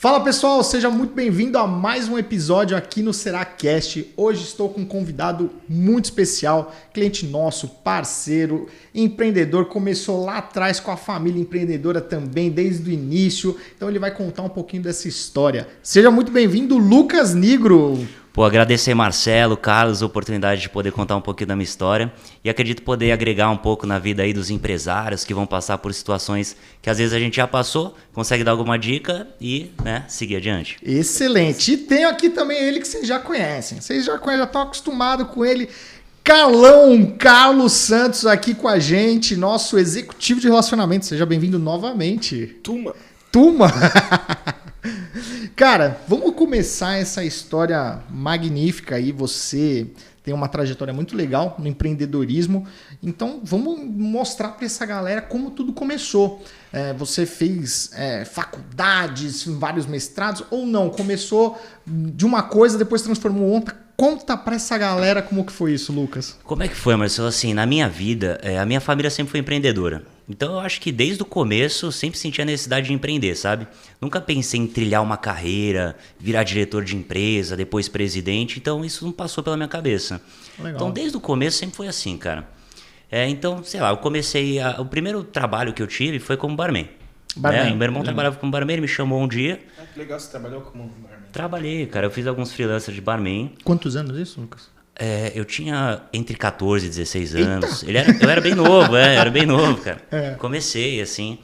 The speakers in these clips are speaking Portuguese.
Fala pessoal, seja muito bem-vindo a mais um episódio aqui no SeraCast. Hoje estou com um convidado muito especial, cliente nosso, parceiro, empreendedor, começou lá atrás com a família empreendedora também, desde o início. Então ele vai contar um pouquinho dessa história. Seja muito bem-vindo, Lucas Nigro. Pô, agradecer Marcelo, Carlos, a oportunidade de poder contar um pouquinho da minha história e acredito poder agregar um pouco na vida aí dos empresários que vão passar por situações que às vezes a gente já passou, consegue dar alguma dica e, seguir adiante. Excelente. E tenho aqui também ele que vocês já conhecem. Vocês já estão acostumados com ele. Carlos Santos aqui com a gente, nosso executivo de relacionamento. Seja bem-vindo novamente. Tuma. Cara, vamos começar essa história magnífica aí. Você tem uma trajetória muito legal no empreendedorismo. Então, vamos mostrar para essa galera como tudo começou. Você fez faculdades, vários mestrados ou não? Começou de uma coisa, depois transformou outra. Conta para essa galera como que foi isso, Lucas. Como é que foi, Marcelo? Assim, na minha vida, a minha família sempre foi empreendedora. Então eu acho que desde o começo eu sempre senti a necessidade de empreender, sabe? Nunca pensei em trilhar uma carreira, virar diretor de empresa, depois presidente. Então isso não passou pela minha cabeça. Legal. Então desde o começo sempre foi assim, cara. Então, sei lá, eu comecei... O primeiro trabalho que eu tive foi como barman. Meu irmão trabalhava como barman, ele me chamou um dia. Que legal, você trabalhou como barman? Trabalhei, cara. Eu fiz alguns freelancers de barman. Quantos anos isso, Lucas? Eu tinha entre 14 e 16 anos. Eu era bem novo, era bem novo, cara. Comecei, assim.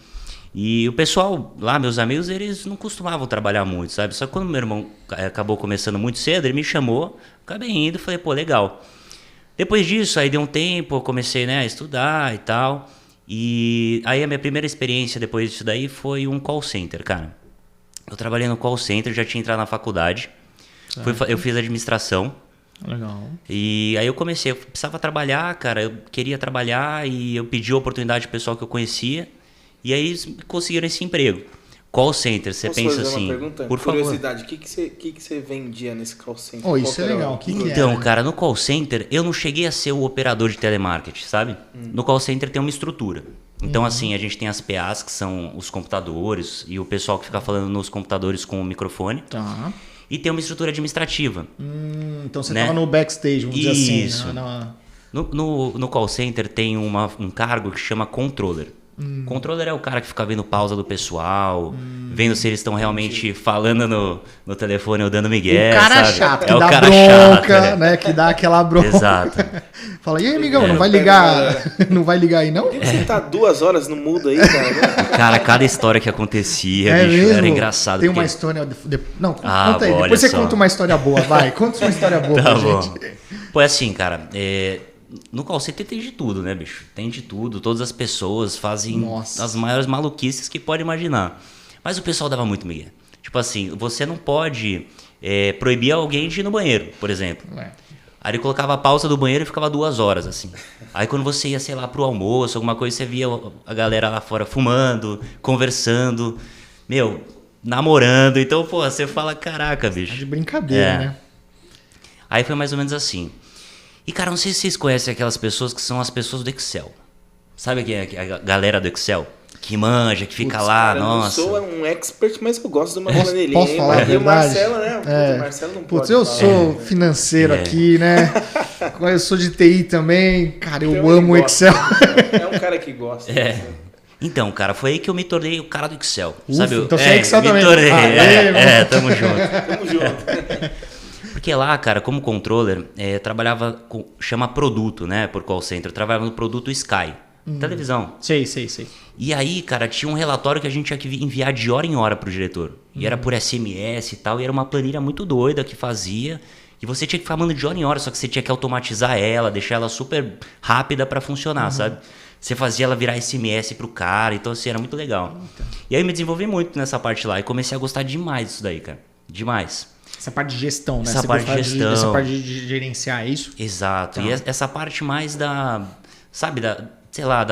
E o pessoal lá, meus amigos, eles não costumavam trabalhar muito, sabe? Só que quando meu irmão acabou começando muito cedo, ele me chamou, acabei indo, falei, pô, legal. Depois disso, aí deu um tempo, eu comecei, a estudar e tal. E aí a minha primeira experiência depois disso daí foi um call center, cara. Eu trabalhei no call center, já tinha entrado na faculdade. Eu fiz administração. Legal. E aí eu precisava trabalhar, cara, eu queria trabalhar e eu pedi a oportunidade pro pessoal que eu conhecia. E aí eles conseguiram esse emprego. Call center, você pensa assim, por favor. Curiosidade, o que você vendia nesse call center? Isso é legal. Então, cara, no call center eu não cheguei a ser o operador de telemarketing, sabe? No call center tem uma estrutura. Então, assim, a gente tem as PAs, que são os computadores, e o pessoal que fica falando nos computadores com o microfone. Tá. E tem uma estrutura administrativa. Então você estava no backstage, vamos dizer assim. Isso. No call center tem um cargo que chama controller. Controller é o cara que fica vendo pausa do pessoal, vendo se eles estão realmente falando no telefone ou dando migué, o cara sabe? chato, que é o dá cara bronca, chato, né? Que dá aquela bronca. Exato. Fala, e aí, amigão, não vai ligar? Não vai ligar aí, não? Por que você tá 2 horas no mudo aí, cara? Cara, cada história que acontecia, bicho, mesmo? era engraçado. Tem uma história... Não, conta aí. Depois você conta uma história boa, vai. Conta uma história boa pra gente. Pô, é assim, cara... No call center tem de tudo, né, bicho? Tem de tudo. Todas as pessoas fazem as maiores maluquices que pode imaginar. Mas o pessoal dava muito migué. Tipo assim, você não pode proibir alguém de ir no banheiro, por exemplo. Aí ele colocava a pausa do banheiro e ficava 2 horas, assim. Aí quando você ia, sei lá, pro almoço, alguma coisa, você via a galera lá fora fumando, conversando, namorando. Então, pô, você fala, caraca, bicho. De brincadeira, né? Aí foi mais ou menos assim. E, cara, não sei se vocês conhecem aquelas pessoas que são as pessoas do Excel. Sabe a galera do Excel? Que manja, que fica lá, cara, nossa. Eu não sou um expert, mas eu gosto de uma planilhinha. Posso falar a verdade? E o Marcelo, né? O Marcelo não pode eu sou financeiro aqui, né? Eu sou de TI também. Cara, eu amo o Excel. É um cara que gosta. Então, cara, foi aí que eu me tornei o cara do Excel. Ufa, sabe? Então você é Excel me também. Tornei. Tamo junto. Tamo junto. Porque lá, cara, como controller, trabalhava chama produto, né, por call center. Eu trabalhava no produto Sky, televisão. Sei. E aí, cara, tinha um relatório que a gente tinha que enviar de hora em hora pro diretor. E era por SMS e tal, e era uma planilha muito doida que fazia. E você tinha que ficar mandando de hora em hora, só que você tinha que automatizar ela, deixar ela super rápida para funcionar, sabe? Você fazia ela virar SMS pro cara, então assim, era muito legal. E aí eu me desenvolvi muito nessa parte lá e comecei a gostar demais disso daí, cara. Demais. Essa parte de gestão, né? Essa parte de gestão. Essa parte de gerenciar, é isso? Exato. E essa parte mais da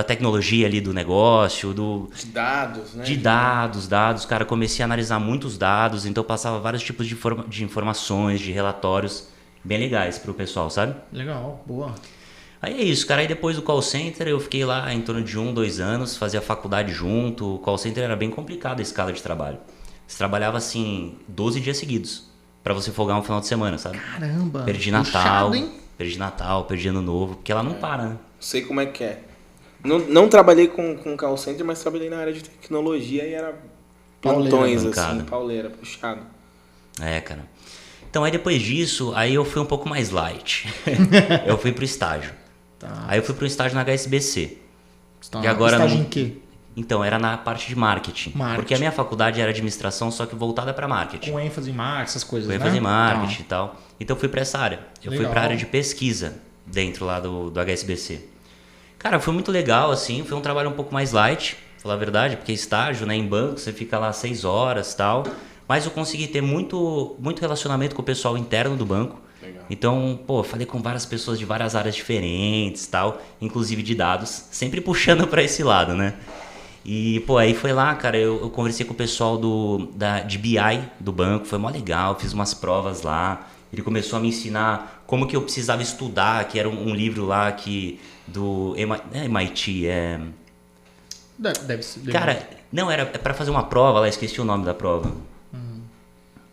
tecnologia ali do negócio, de dados, né? De dados. Cara, comecei a analisar muitos dados, então eu passava vários tipos de informações, de relatórios bem legais pro pessoal, sabe? Legal, boa. Aí é isso, cara. Aí depois do call center eu fiquei lá em torno de 1, 2 anos, fazia faculdade junto. O call center era bem complicado a escala de trabalho. Você trabalhava assim 12 dias seguidos pra você folgar um final de semana, sabe? Caramba. Perdi Natal, perdi Ano Novo, porque ela não para, né? Sei como é que é. Não trabalhei com call center, mas trabalhei na área de tecnologia e era plantões, assim, pauleira, puxado. É, cara. Então, aí depois disso, aí eu fui um pouco mais light. Eu fui pro estágio. Tá. Aí eu fui pro estágio na HSBC. Tá. E agora estágio em quê? Então, era na parte de marketing. Porque a minha faculdade era administração, só que voltada para marketing. Com ênfase em marketing, essas coisas, Com ênfase em marketing e tal. Então, eu fui para essa área. Eu fui para a área de pesquisa dentro lá do HSBC. Cara, foi muito legal, assim. Foi um trabalho um pouco mais light, pra falar a verdade. Porque estágio, né, em banco, você fica lá 6 horas e tal. Mas eu consegui ter muito relacionamento com o pessoal interno do banco. Legal. Então, pô, falei com várias pessoas de várias áreas diferentes tal, inclusive de dados, sempre puxando para esse lado, né? E, pô, aí foi lá, cara, eu conversei com o pessoal de BI do banco, foi mó legal, fiz umas provas lá. Ele começou a me ensinar como que eu precisava estudar, que era um livro lá do MIT, Deve ser. Cara, não, era para fazer uma prova lá, esqueci o nome da prova.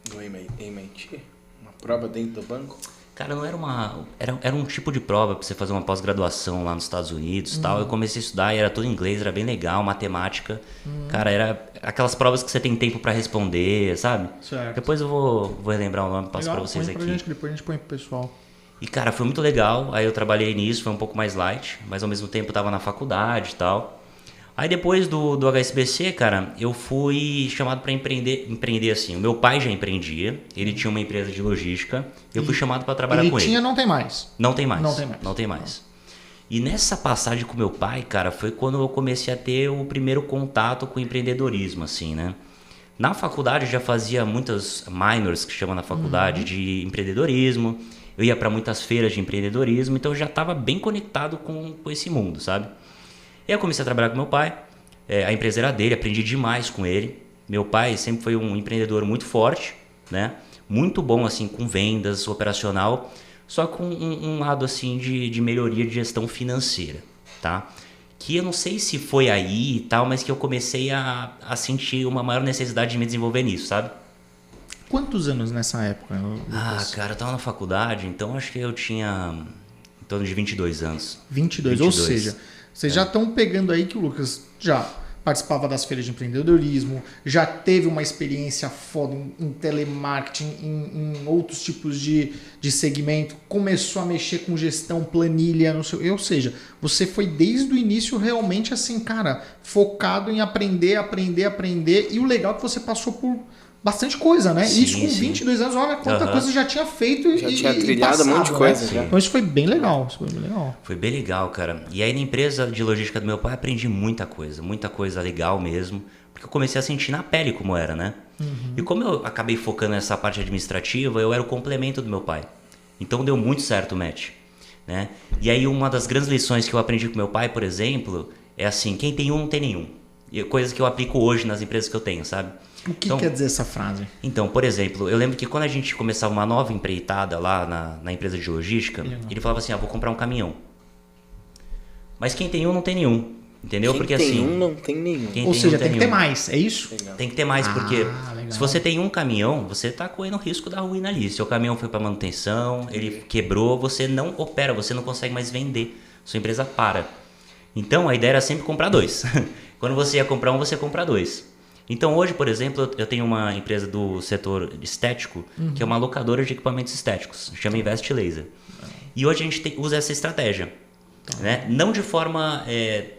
Do MIT? Uma prova dentro do banco? Cara, não era um tipo de prova pra você fazer uma pós-graduação lá nos Estados Unidos e tal. Eu comecei a estudar e era tudo em inglês, era bem legal, matemática. Cara, era aquelas provas que você tem tempo pra responder, sabe? Certo. Depois eu vou relembrar o nome e passo legal, pra vocês põe aqui. Pra gente, depois a gente põe pro pessoal. E, cara, foi muito legal. Aí eu trabalhei nisso, foi um pouco mais light, mas ao mesmo tempo eu tava na faculdade e tal. Aí depois do HSBC, cara, eu fui chamado para empreender assim. O meu pai já empreendia, ele tinha uma empresa de logística, eu fui chamado para trabalhar com ele. Não tem mais? Não tem mais. E nessa passagem com meu pai, cara, foi quando eu comecei a ter o primeiro contato com o empreendedorismo, assim, né? Na faculdade eu já fazia muitas minors, que chama na faculdade, de empreendedorismo. Eu ia para muitas feiras de empreendedorismo, então eu já estava bem conectado com esse mundo, sabe? E aí eu comecei a trabalhar com meu pai, a empresa era dele, aprendi demais com ele. Meu pai sempre foi um empreendedor muito forte, né? Muito bom assim com vendas, operacional, só com um lado assim de melhoria de gestão financeira, tá? Que eu não sei se foi aí e tal, mas que eu comecei a sentir uma maior necessidade de me desenvolver nisso, sabe? Quantos anos nessa época, Lucas? Cara, eu tava na faculdade, então acho que eu tinha em torno de 22 anos. 22, ou seja... Vocês já estão pegando aí que o Lucas já participava das feiras de empreendedorismo, já teve uma experiência foda em telemarketing, em outros tipos de segmento, começou a mexer com gestão, planilha, não sei, ou seja, você foi desde o início realmente assim, cara, focado em aprender, e o legal é que você passou por bastante coisa, né? Sim, isso com 22 anos, olha quanta coisa já tinha feito já tinha trilhado passado, um monte de coisa. Né? Então isso foi bem legal, Foi bem legal, cara. E aí na empresa de logística do meu pai aprendi muita coisa legal mesmo, porque eu comecei a sentir na pele como era, né? E como eu acabei focando nessa parte administrativa, eu era o complemento do meu pai. Então deu muito certo o match, né? E aí uma das grandes lições que eu aprendi com meu pai, por exemplo, é assim, quem tem um não tem nenhum. E coisa que eu aplico hoje nas empresas que eu tenho, sabe? O que quer dizer essa frase? Então, por exemplo, eu lembro que quando a gente começava uma nova empreitada lá na empresa de logística, ele falava assim, vou comprar um caminhão. Mas quem tem um não tem nenhum, entendeu? Quem porque tem assim, um não tem nenhum. Ou seja, tem que ter mais, é isso? Legal. Tem que ter mais, porque legal. se você tem um caminhão, você está correndo o risco da ruína ali. Seu caminhão foi para manutenção, ele quebrou, você não opera, você não consegue mais vender, sua empresa para. Então, a ideia era sempre comprar 2. Quando você ia comprar um, você compra 2. Então hoje, por exemplo, eu tenho uma empresa do setor estético, que é uma locadora de equipamentos estéticos, chama Invest Laser. E hoje a gente usa essa estratégia, né? Não de forma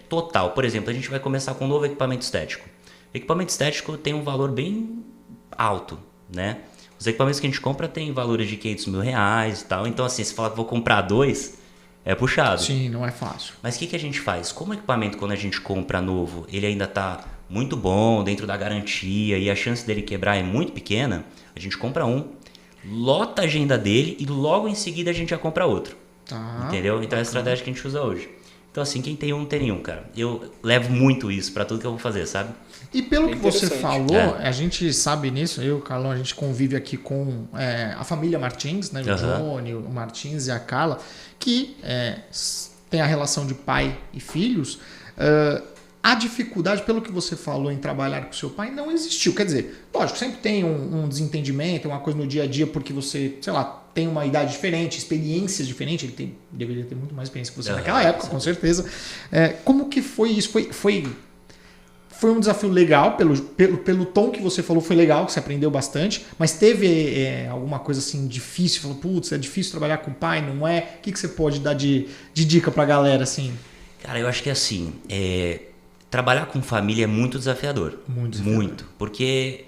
total. Por exemplo, a gente vai começar com um novo equipamento estético. O equipamento estético tem um valor bem alto, né? Os equipamentos que a gente compra têm valores de R$500 mil e tal. Então assim, se falar que vou comprar 2, é puxado. Sim, não é fácil. Mas o que a gente faz? Como o equipamento, quando a gente compra novo, ele ainda está muito bom, dentro da garantia, e a chance dele quebrar é muito pequena, a gente compra um, lota a agenda dele e logo em seguida a gente já compra outro. Entendeu? Então é a estratégia que a gente usa hoje. Então assim, quem tem um não tem nenhum, cara. Eu levo muito isso para tudo que eu vou fazer, sabe? E pelo que você falou, a gente sabe nisso, eu e o Carlão, a gente convive aqui com a família Martins, né? O Johnny, o Martins e a Carla, que tem a relação de pai e filhos. a dificuldade, pelo que você falou em trabalhar com seu pai, não existiu. Quer dizer, lógico, sempre tem um desentendimento, uma coisa no dia a dia, porque você, sei lá, tem uma idade diferente, experiências diferentes. Ele deveria ter muito mais experiência que você naquela época, com certeza. Como que foi isso? Foi um desafio legal, pelo tom que você falou, foi legal, que você aprendeu bastante, mas teve alguma coisa assim difícil? Falou, putz, é difícil trabalhar com o pai, não é? O que você pode dar de dica pra galera, assim? Cara, eu acho que assim, trabalhar com família é muito desafiador. Muito desafiador. Muito. Porque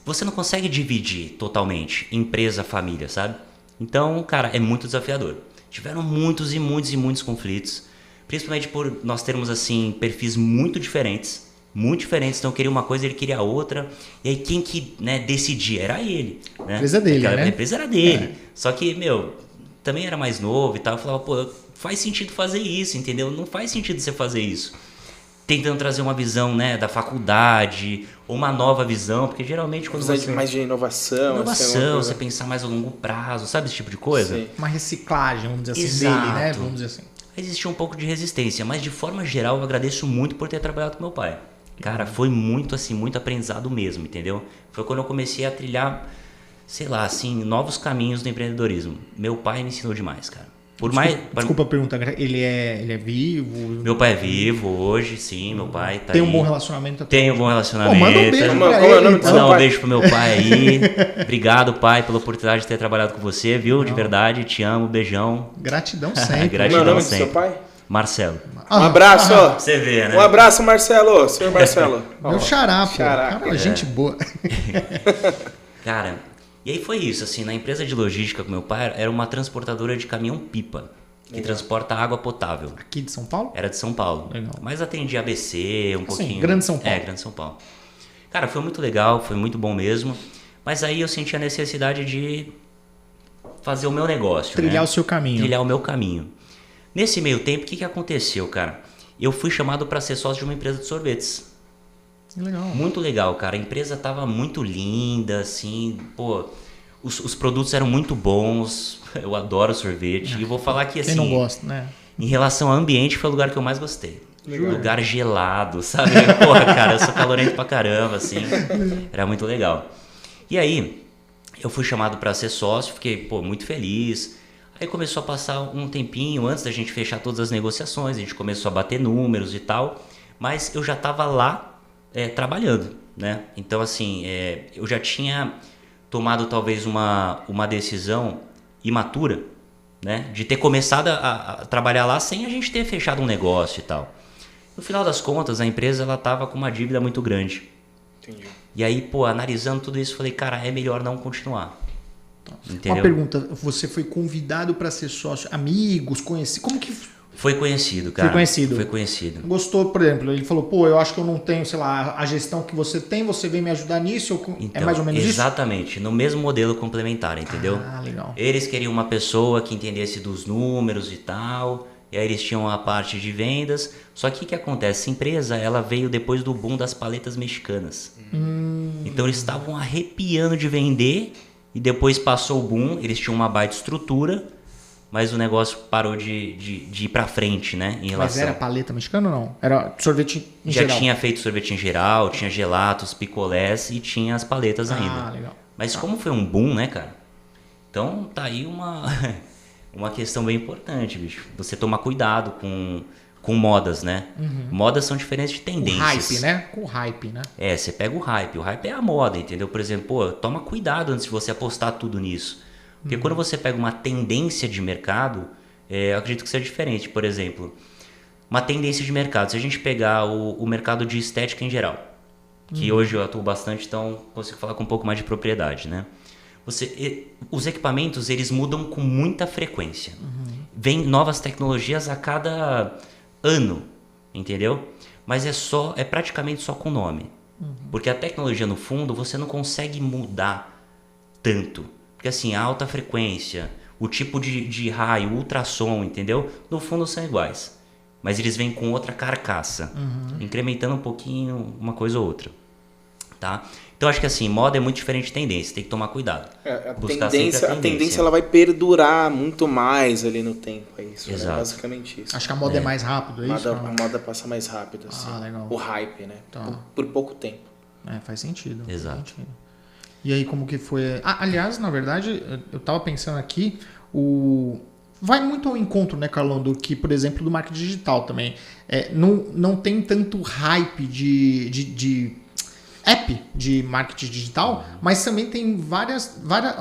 você não consegue dividir totalmente empresa, família, sabe? Então, cara, é muito desafiador. Tiveram muitos e muitos e muitos conflitos. Principalmente por nós termos, assim, perfis muito diferentes. Muito diferentes. Então, eu queria uma coisa, ele queria outra. E aí, quem que decidia? Era ele. Né? A empresa dele, né? A empresa era dele. Só que, também era mais novo e tal. Eu falava, pô, faz sentido fazer isso, entendeu? Não faz sentido você fazer isso. Tentando trazer uma visão, né, da faculdade, ou uma nova visão, porque geralmente quando você... mais de inovação. Você pensar mais a longo prazo, sabe esse tipo de coisa? Sim. Uma reciclagem, vamos dizer assim, Exato. dele, né? Vamos dizer assim. Existia um pouco de resistência, mas de forma geral eu agradeço muito por ter trabalhado com meu pai. Cara, foi muito assim, muito aprendizado mesmo, entendeu? Foi quando eu comecei a trilhar, sei lá, assim, novos caminhos do empreendedorismo. Meu pai me ensinou demais, cara. Desculpa a pergunta, ele é vivo? Meu pai é vivo hoje, sim, meu pai tá Tem aí. Um bom relacionamento? Tem um bom relacionamento. Manda um beijo pra ele, ele. Mandar um beijo pro meu pai aí. Obrigado, pai, pela oportunidade de ter trabalhado com você, viu? De verdade, te amo, beijão. Gratidão sempre. Gratidão Meu nome sempre. do seu pai? Marcelo. Um abraço, ó. Você vê, né? Um abraço, Marcelo. Senhor Marcelo. Meu xará, pô. Xará, Cara, gente boa. Cara, e aí foi isso, assim, na empresa de logística com meu pai, era uma transportadora de caminhão-pipa, que transporta água potável. Aqui de São Paulo? Era de São Paulo. Legal. Mas atendia ABC, pouquinho... Grande São Paulo. Grande São Paulo. Cara, foi muito legal, foi muito bom mesmo, mas aí eu senti a necessidade de fazer o meu negócio, Trilhar né? o seu caminho. Trilhar o meu caminho. Nesse meio tempo, o que aconteceu, cara? Eu fui chamado para ser sócio de uma empresa de sorvetes. Legal. Muito legal, cara. A empresa tava muito linda, assim, pô, os produtos eram muito bons. Eu adoro sorvete. E vou falar que, assim, Quem não gosta, né? em relação ao ambiente, foi o lugar que eu mais gostei. Legal. Lugar gelado, sabe? Porra, cara, eu sou calorento pra caramba, assim. Era muito legal. E aí, eu fui chamado para ser sócio, fiquei, pô, muito feliz. Aí começou a passar um tempinho antes da gente fechar todas as negociações, a gente começou a bater números e tal, mas eu já estava lá trabalhando, né? Então, assim, eu já tinha tomado talvez uma decisão imatura, né? De ter começado a trabalhar lá sem a gente ter fechado um negócio e tal. No final das contas, a empresa ela estava com uma dívida muito grande. Entendi. E aí, pô, analisando tudo isso, falei, cara, é melhor não continuar. Entendeu? Uma pergunta, você foi convidado para ser sócio, amigos, conhecidos, como que... Foi conhecido, cara. Foi conhecido. Gostou, por exemplo, ele falou, pô, eu acho que eu não tenho, sei lá, a gestão que você tem, você vem me ajudar nisso? Então, é mais ou menos exatamente, no mesmo modelo complementar, entendeu? Ah, legal. Eles queriam uma pessoa que entendesse dos números e tal, e aí eles tinham a parte de vendas. Só que o que acontece? Essa empresa, ela veio depois do boom das paletas mexicanas. Então eles estavam arrepiando de vender, e depois passou o boom, eles tinham uma baita estrutura, mas o negócio parou de ir pra frente, né? Em relação... Mas era paleta mexicana ou não? Era sorvete em geral? Já tinha feito sorvete em geral, tinha gelatos, picolés e tinha as paletas ainda. Ah, legal. Mas como foi um boom, né, cara? Então tá aí uma questão bem importante, bicho. Você tomar cuidado com modas, né? Modas são diferentes de tendências. Com hype, né? Com hype, né? Você pega o hype. O hype é a moda, entendeu? Por exemplo, pô, toma cuidado antes de você apostar tudo nisso. Porque quando você pega uma tendência de mercado, eu acredito que seja diferente. Por exemplo, uma tendência de mercado. Se a gente pegar o mercado de estética em geral, que hoje eu atuo bastante, então consigo falar com um pouco mais de propriedade, né? Os equipamentos, eles mudam com muita frequência. Vem novas tecnologias a cada ano, entendeu? Mas é praticamente só com nome. Porque a tecnologia, no fundo, você não consegue mudar tanto. Porque assim, a alta frequência, o tipo de raio, ultrassom, entendeu? No fundo são iguais. Mas eles vêm com outra carcaça, incrementando um pouquinho uma coisa ou outra. tá? Então acho que assim, moda é muito diferente de tendência, tem que tomar cuidado. A tendência ela vai perdurar muito mais ali no tempo, é isso. Exato. É basicamente isso. Acho que a moda é mais rápido, é isso? A moda passa mais rápido, assim. Legal. O hype, né? Tá. Por pouco tempo. Faz sentido. Exato. Faz sentido. E aí, como que foi? Aliás, na verdade, eu tava pensando aqui, vai muito ao encontro, né, Carlão, do que, por exemplo, do marketing digital também. Não tem tanto hype de app de marketing digital, mas também tem várias.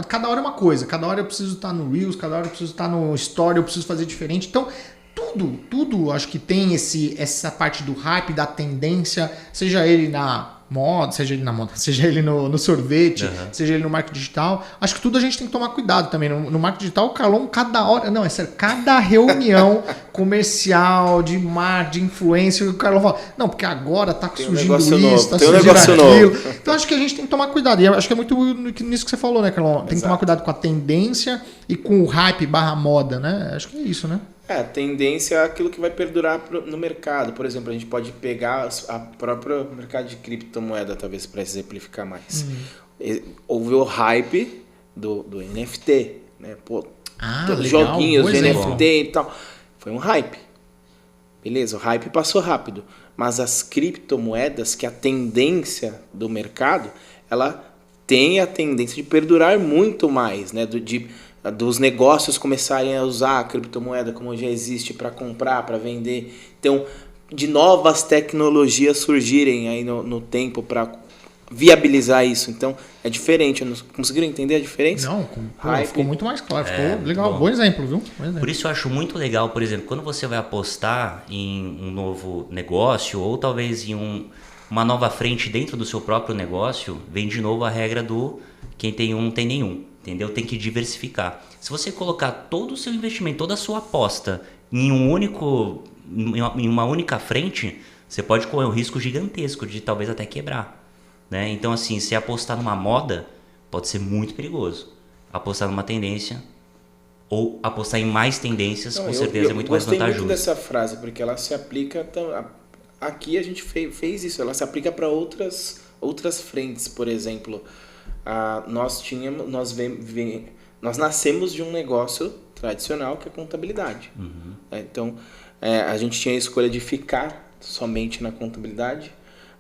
Cada hora é uma coisa. Cada hora eu preciso estar no Reels, cada hora eu preciso estar no Story, eu preciso fazer diferente. Então, tudo acho que tem essa parte do hype, da tendência, seja ele na moda, seja ele no sorvete, seja ele no marketing digital. Acho que tudo a gente tem que tomar cuidado também. No marketing digital, o Carlão, cada hora... Não, é sério, cada reunião comercial, de marketing, de influência, o Carlão fala, não, porque agora tá surgindo isso, tá surgindo aquilo. Então acho que a gente tem que tomar cuidado. E acho que é muito nisso que você falou, né, Carlão? Tem que tomar cuidado com a tendência e com o hype / moda, né? Acho que é isso, né? A tendência é aquilo que vai perdurar no mercado. Por exemplo, a gente pode pegar a própria mercado de criptomoeda, talvez, para exemplificar mais. Houve o hype do NFT, né? Legal, joguinhos de NFT e tal. Foi um hype. Beleza, o hype passou rápido. Mas as criptomoedas, que é a tendência do mercado, ela tem a tendência de perdurar muito mais, né? Dos negócios começarem a usar a criptomoeda como já existe para comprar, para vender. Então, de novas tecnologias surgirem aí no tempo para viabilizar isso. Então, é diferente. Conseguiram entender a diferença? Não, ficou muito mais claro. Ficou legal. Bom exemplo, viu? Por isso eu acho muito legal, por exemplo, quando você vai apostar em um novo negócio ou talvez em uma nova frente dentro do seu próprio negócio, vem de novo a regra do quem tem um não tem nenhum. Entendeu? Tem que diversificar. Se você colocar todo o seu investimento, toda a sua aposta em uma única frente, você pode correr um risco gigantesco de talvez até quebrar, né? Então, assim, se apostar numa moda, pode ser muito perigoso. Apostar numa tendência ou apostar em mais tendências, com certeza é muito mais vantajoso. Eu gostei muito dessa frase, porque ela se aplica... Aqui a gente fez isso, ela se aplica para outras frentes, por exemplo... Nós nascemos de um negócio tradicional que é contabilidade. Então, a gente tinha a escolha de ficar somente na contabilidade,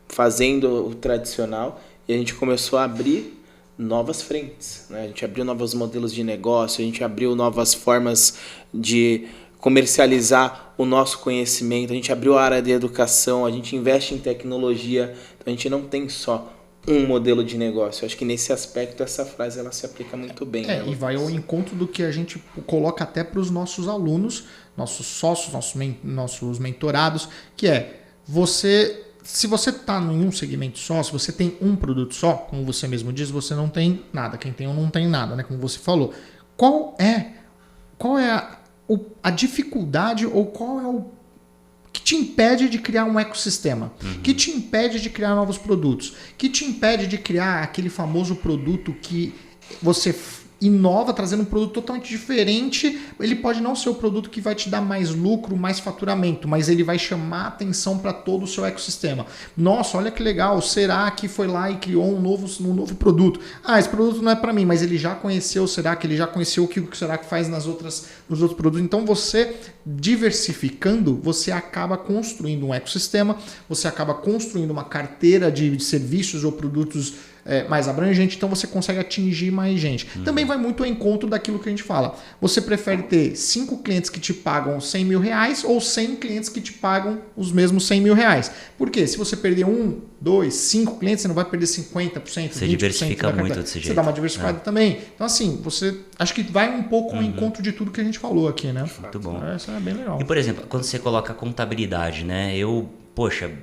fazendo o tradicional, e a gente começou a abrir novas frentes, né? A gente abriu novos modelos de negócio, a gente abriu novas formas de comercializar o nosso conhecimento, a gente abriu a área de educação, a gente investe em tecnologia, então a gente não tem só um modelo de negócio. Eu acho que nesse aspecto essa frase ela se aplica muito bem. E vai ao encontro do que a gente coloca até para os nossos alunos, nossos sócios, nossos mentorados, que é se você está em um segmento só, se você tem um produto só, como você mesmo diz, você não tem nada. Quem tem um não tem nada, né? Como você falou. Qual é a dificuldade ou qual é o que te impede de criar um ecossistema? Que te impede de criar novos produtos? Que te impede de criar aquele famoso produto que você inova, trazendo um produto totalmente diferente? Ele pode não ser o produto que vai te dar mais lucro, mais faturamento, mas ele vai chamar atenção para todo o seu ecossistema. Nossa, olha que legal, será que foi lá e criou um novo produto? Esse produto não é para mim, mas ele já conheceu, será que ele já conheceu o que será que faz nos outros produtos? Então você, diversificando, você acaba construindo um ecossistema, você acaba construindo uma carteira de serviços ou produtos mais abrangente, então você consegue atingir mais gente. Também vai muito ao encontro daquilo que a gente fala. Você prefere ter 5 clientes que te pagam 100 mil reais ou 100 clientes que te pagam os mesmos 100 mil reais? Por quê? Se você perder 1, 2, 5 clientes, você não vai perder 50%, você diversifica muito desse jeito. Você dá uma diversificada também. Então, assim, você acho que vai um pouco ao encontro de tudo que a gente falou aqui, né? Muito bom. Isso é bem legal. E, por exemplo, quando você coloca a contabilidade, né?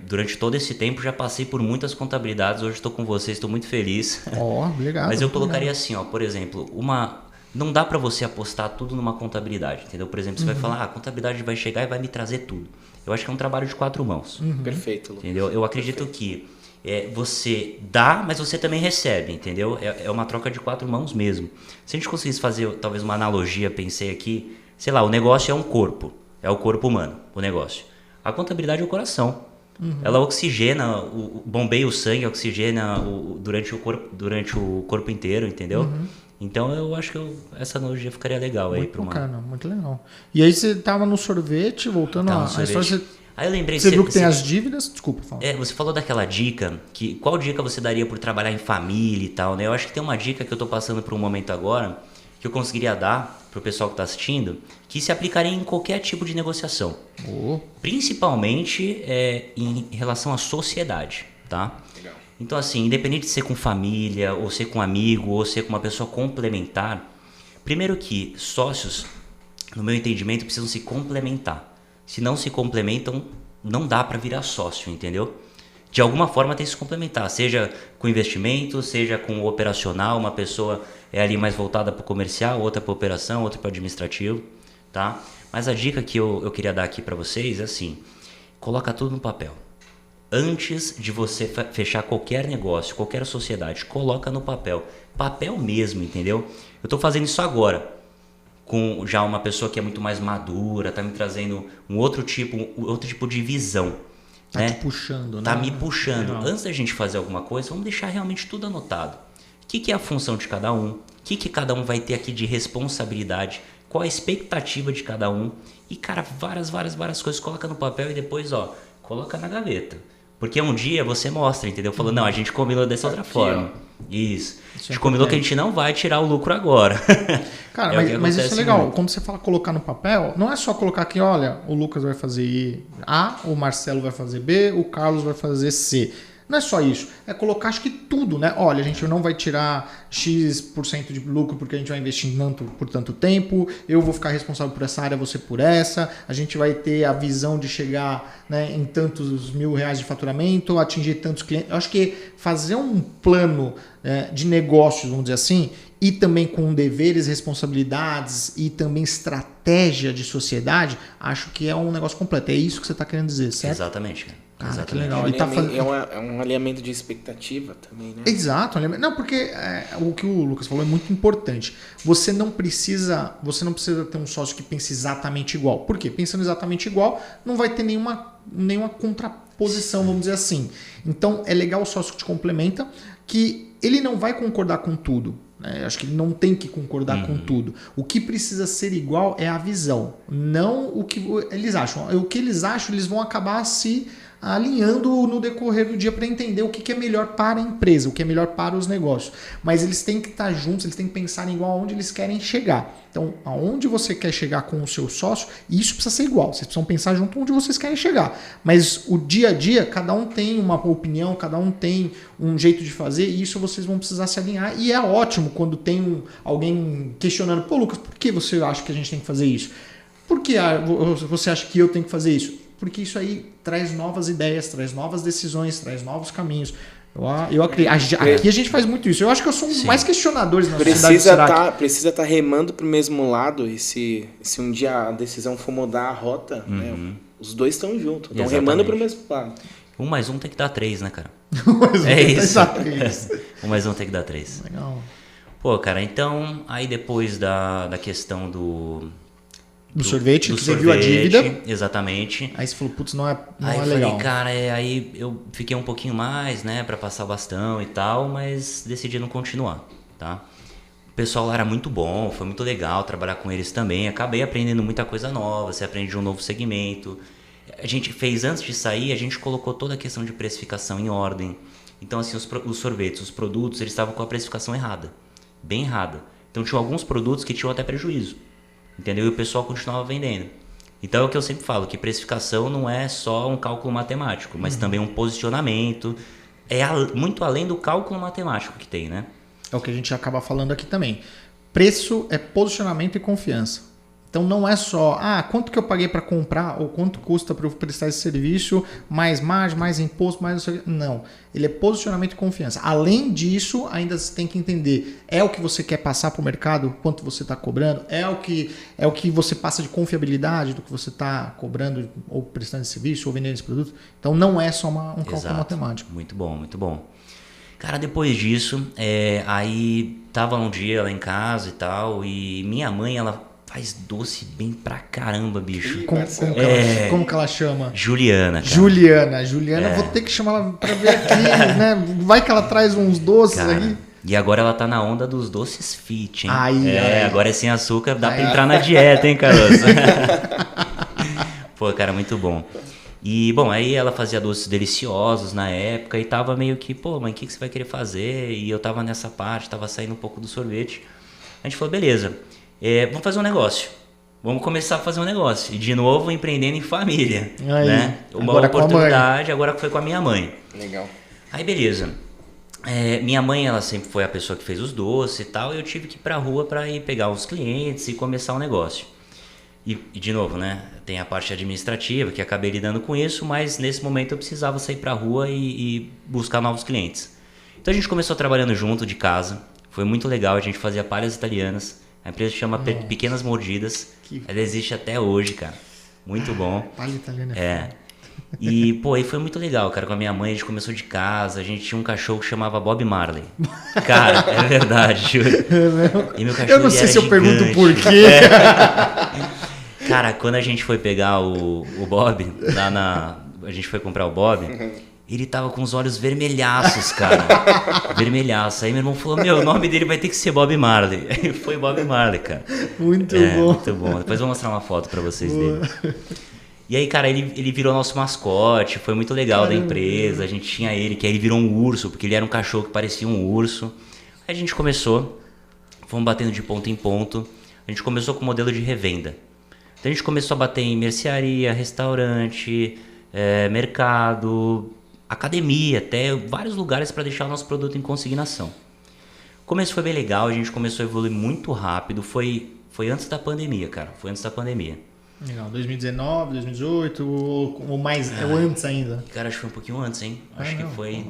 Durante todo esse tempo já passei por muitas contabilidades, hoje estou com vocês, estou muito feliz. Obrigado. Mas eu colocaria assim, por exemplo, não dá para você apostar tudo numa contabilidade, entendeu? Por exemplo, você vai falar, a contabilidade vai chegar e vai me trazer tudo. Eu acho que é um trabalho de 4 mãos. Perfeito, Lucas. Entendeu? Eu acredito que você dá, mas você também recebe, entendeu? É uma troca de 4 mãos mesmo. Se a gente conseguisse fazer talvez uma analogia, pensei aqui, sei lá, o negócio é um corpo, é o corpo humano, o negócio. A contabilidade é o coração. Ela oxigena, bombeia o sangue, oxigena durante o corpo inteiro, entendeu? Então eu acho que essa analogia ficaria legal aí para uma... Bacana, muito legal. E aí você tava no sorvete, voltando à história... Aí eu lembrei... Você viu que tem as dívidas? Desculpa, fala. Você falou daquela dica, qual dica você daria por trabalhar em família e tal, né? Eu acho que tem uma dica que eu tô passando por um momento agora, que eu conseguiria dar pro pessoal que tá assistindo, que se aplicaria em qualquer tipo de negociação. Principalmente em relação à sociedade, tá? Legal. Então assim, independente de ser com família, ou ser com amigo, ou ser com uma pessoa complementar, primeiro que sócios, no meu entendimento, precisam se complementar. Se não se complementam, não dá para virar sócio, entendeu? De alguma forma tem que se complementar, seja com investimento, seja com o operacional, uma pessoa é ali mais voltada para o comercial, outra para operação, outra para administrativo, tá? Mas a dica que eu queria dar aqui para vocês é assim, coloca tudo no papel. Antes de você fechar qualquer negócio, qualquer sociedade, coloca no papel. Papel mesmo, entendeu? Eu estou fazendo isso agora, com já uma pessoa que é muito mais madura, está me trazendo um outro tipo de visão. Tá te puxando, né? Tá me puxando. Legal. Antes da gente fazer alguma coisa, vamos deixar realmente tudo anotado. O que é a função de cada um? O que cada um vai ter aqui de responsabilidade? Qual a expectativa de cada um? E, cara, várias coisas. Coloca no papel e depois, coloca na gaveta. Porque um dia você mostra, entendeu? Falando, não, a gente combinou dessa outra forma. Isso. A gente combinou que a gente não vai tirar o lucro agora. Cara, mas isso é legal. Muito. Quando você fala colocar no papel, não é só colocar aqui, olha, o Lucas vai fazer A, o Marcelo vai fazer B, o Carlos vai fazer C. Não é só isso. É colocar, acho que tudo, né? Olha, a gente não vai tirar X% de lucro porque a gente vai investir por tanto tempo. Eu vou ficar responsável por essa área, você por essa. A gente vai ter a visão de chegar, né, em tantos R$1.000 de faturamento, atingir tantos clientes. Eu acho que fazer um plano de negócios, vamos dizer assim, e também com deveres, responsabilidades e também estratégia de sociedade, acho que é um negócio completo. É isso que você está querendo dizer, certo? Exatamente, cara. Cara, que legal. É um alinhamento de expectativa também, né? Exato. Não, porque o que o Lucas falou é muito importante. Você não precisa ter um sócio que pense exatamente igual. Por quê? Pensando exatamente igual, não vai ter nenhuma contraposição, vamos dizer assim. Então, é legal o sócio que te complementa, que ele não vai concordar com tudo. Acho que ele não tem que concordar com tudo. O que precisa ser igual é a visão, não o que eles acham. O que eles acham, eles vão acabar se alinhando no decorrer do dia para entender o que é melhor para a empresa, o que é melhor para os negócios. Mas eles têm que estar juntos, eles têm que pensar em igual aonde eles querem chegar. Então, aonde você quer chegar com o seu sócio, isso precisa ser igual. Vocês precisam pensar junto onde vocês querem chegar. Mas o dia a dia, cada um tem uma opinião, cada um tem um jeito de fazer, e isso vocês vão precisar se alinhar. E é ótimo quando tem alguém questionando, pô, Lucas, por que você acha que a gente tem que fazer isso? Por que você acha que eu tenho que fazer isso? Porque isso aí traz novas ideias, traz novas decisões, traz novos caminhos. Eu acredito. Aqui a gente faz muito isso. Eu acho que eu sou um dos mais questionadores na sociedade. Precisa estar remando para o mesmo lado. E se um dia a decisão for mudar a rota, né, os dois estão juntos. Estão remando para o mesmo lado. 1 mais 1 tem que dar 3, né, cara? 1 mais 1 é tem isso. que dar 3. 1 mais 1 tem que dar 3. Legal. Pô, cara, então, aí depois da questão do sorvete, que você viu a dívida. Exatamente. Aí você falou, putz, não é aí eu legal. Falei, cara, aí eu fiquei um pouquinho mais, né, pra passar o bastão e tal, mas decidi não continuar, tá? O pessoal lá era muito bom, foi muito legal trabalhar com eles também. Acabei aprendendo muita coisa nova, você aprende um novo segmento. A gente fez, antes de sair, a gente colocou toda a questão de precificação em ordem. Então, assim, os sorvetes, os produtos, eles estavam com a precificação errada, bem errada. Então, tinha alguns produtos que tinham até prejuízo. Entendeu? E o pessoal continuava vendendo. Então é o que eu sempre falo, que precificação não é só um cálculo matemático, mas também um posicionamento. É muito além do cálculo matemático que tem, né? É o que a gente acaba falando aqui também. Preço é posicionamento e confiança. Então não é só, quanto que eu paguei para comprar ou quanto custa para eu prestar esse serviço, mais margem, mais imposto, mais... Não, ele é posicionamento e confiança. Além disso, ainda você tem que entender, é o que você quer passar para o mercado, quanto você está cobrando, é o que você passa de confiabilidade do que você está cobrando ou prestando esse serviço ou vendendo esse produto. Então não é só um cálculo matemático. Muito bom, muito bom. Cara, depois disso, aí tava um dia lá em casa e tal, e minha mãe, ela faz doce bem pra caramba, bicho. Como que ela chama? Juliana, cara. Juliana, vou ter que chamar ela pra ver aqui, né? Vai que ela traz uns doces aqui. E agora ela tá na onda dos doces fit, hein? Aí. Agora é sem açúcar, dá pra entrar na dieta, hein, Carlos? Pô, cara, muito bom. E, bom, aí ela fazia doces deliciosos na época e tava meio que, pô, mas o que você vai querer fazer? E eu tava nessa parte, tava saindo um pouco do sorvete. A gente falou, beleza, vamos fazer um negócio. Vamos começar a fazer um negócio. E, de novo, empreendendo em família. Aí, né? Uma oportunidade, agora foi com a minha mãe. Legal. Aí, beleza. Minha mãe, ela sempre foi a pessoa que fez os doces e tal, e eu tive que ir pra rua pra ir pegar os clientes e começar o negócio. E de novo, né, tem a parte administrativa que acabei lidando com isso, mas nesse momento eu precisava sair pra rua e buscar novos clientes. Então a gente começou trabalhando junto de casa, foi muito legal, a gente fazia palhas italianas, a empresa chama Pequenas Mordidas, ela existe até hoje, cara, muito bom. Palha italiana E, pô, aí foi muito legal, cara, com a minha mãe, a gente começou de casa, a gente tinha um cachorro que chamava Bob Marley. Cara, é verdade, juro. E meu cachorro, eu não sei se eu pergunto por quê. Cara, quando a gente foi pegar o Bob, a gente foi comprar o Bob, ele tava com os olhos vermelhaços, cara. Vermelhaços. Aí meu irmão falou, o nome dele vai ter que ser Bob Marley. Aí foi Bob Marley, cara. Muito bom. Muito bom. Depois eu vou mostrar uma foto pra vocês dele. E aí, cara, ele virou nosso mascote, foi muito legal da empresa, a gente tinha ele, que aí ele virou um urso, porque ele era um cachorro que parecia um urso. Aí a gente começou, fomos batendo de ponto em ponto, a gente começou com o modelo de revenda. Então a gente começou a bater em mercearia, restaurante, mercado, academia, até vários lugares para deixar o nosso produto em consignação. O começo foi bem legal, a gente começou a evoluir muito rápido, foi antes da pandemia, cara, foi antes da pandemia. Legal, 2019, 2018 ou mais, ou antes ainda? Cara, acho que foi um pouquinho antes, hein? Acho que foi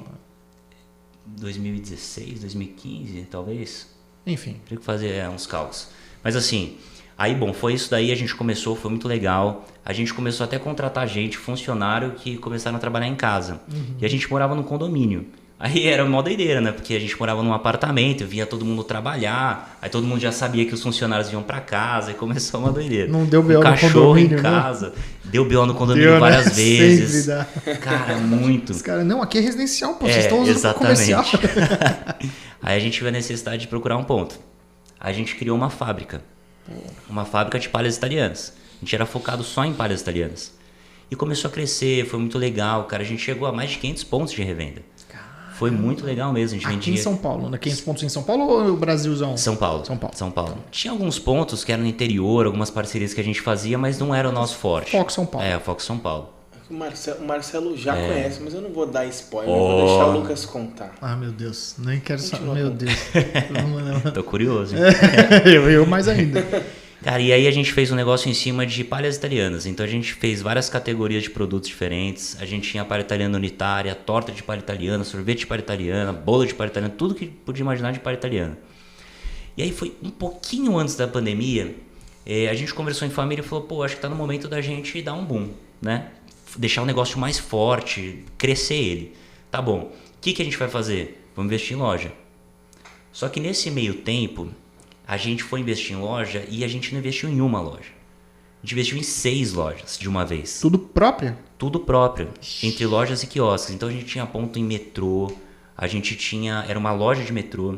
2016, 2015, talvez. Enfim. Tem que fazer uns cálculos. Mas assim, aí bom, foi isso daí, a gente começou, foi muito legal. A gente começou até a contratar funcionário que começaram a trabalhar em casa. E a gente morava num condomínio. Aí era uma doideira, né? Porque a gente morava num apartamento, via todo mundo trabalhar, aí todo mundo já sabia que os funcionários iam pra casa e começou uma doideira. Não deu B.O. no condomínio. Cachorro em casa. Né? Deu B.O. no condomínio várias vezes. Sempre dá. Cara, muito. Os caras, não, aqui é residencial, pô, vocês estão usando comercial. Aí a gente viu a necessidade de procurar um ponto. Aí a gente criou uma fábrica. Uma fábrica de palhas italianas. A gente era focado só em palhas italianas. E começou a crescer, foi muito legal, cara. A gente chegou a mais de 500 pontos de revenda. Foi muito legal mesmo. A gente vendia... em São Paulo, né? 500 pontos em São Paulo ou no Brasilzão? São Paulo. Tinha alguns pontos que eram no interior, algumas parcerias que a gente fazia, mas não era o nosso forte. Foco São Paulo. Foco São Paulo. O Marcelo já conhece, mas eu não vou dar spoiler, eu vou deixar o Lucas contar. Ah, meu Deus, nem quero saber. Meu Deus. Tô curioso. eu mais ainda. Cara, e aí a gente fez um negócio em cima de palhas italianas. Então a gente fez várias categorias de produtos diferentes. A gente tinha palha italiana unitária, torta de palha italiana, sorvete de palha italiana, bolo de palha italiana, tudo que podia imaginar de palha italiana. E aí foi um pouquinho antes da pandemia, a gente conversou em família e falou, pô, acho que tá no momento da gente dar um boom, né? Deixar o negócio mais forte, crescer ele. Tá bom, o que a gente vai fazer? Vamos investir em loja. Só que nesse meio tempo... A gente foi investir em loja e a gente não investiu em uma loja. A gente investiu em 6 lojas de uma vez. Tudo próprio? Tudo próprio, entre lojas e quiosques. Então a gente tinha ponto em metrô, a gente tinha... Era uma loja de metrô,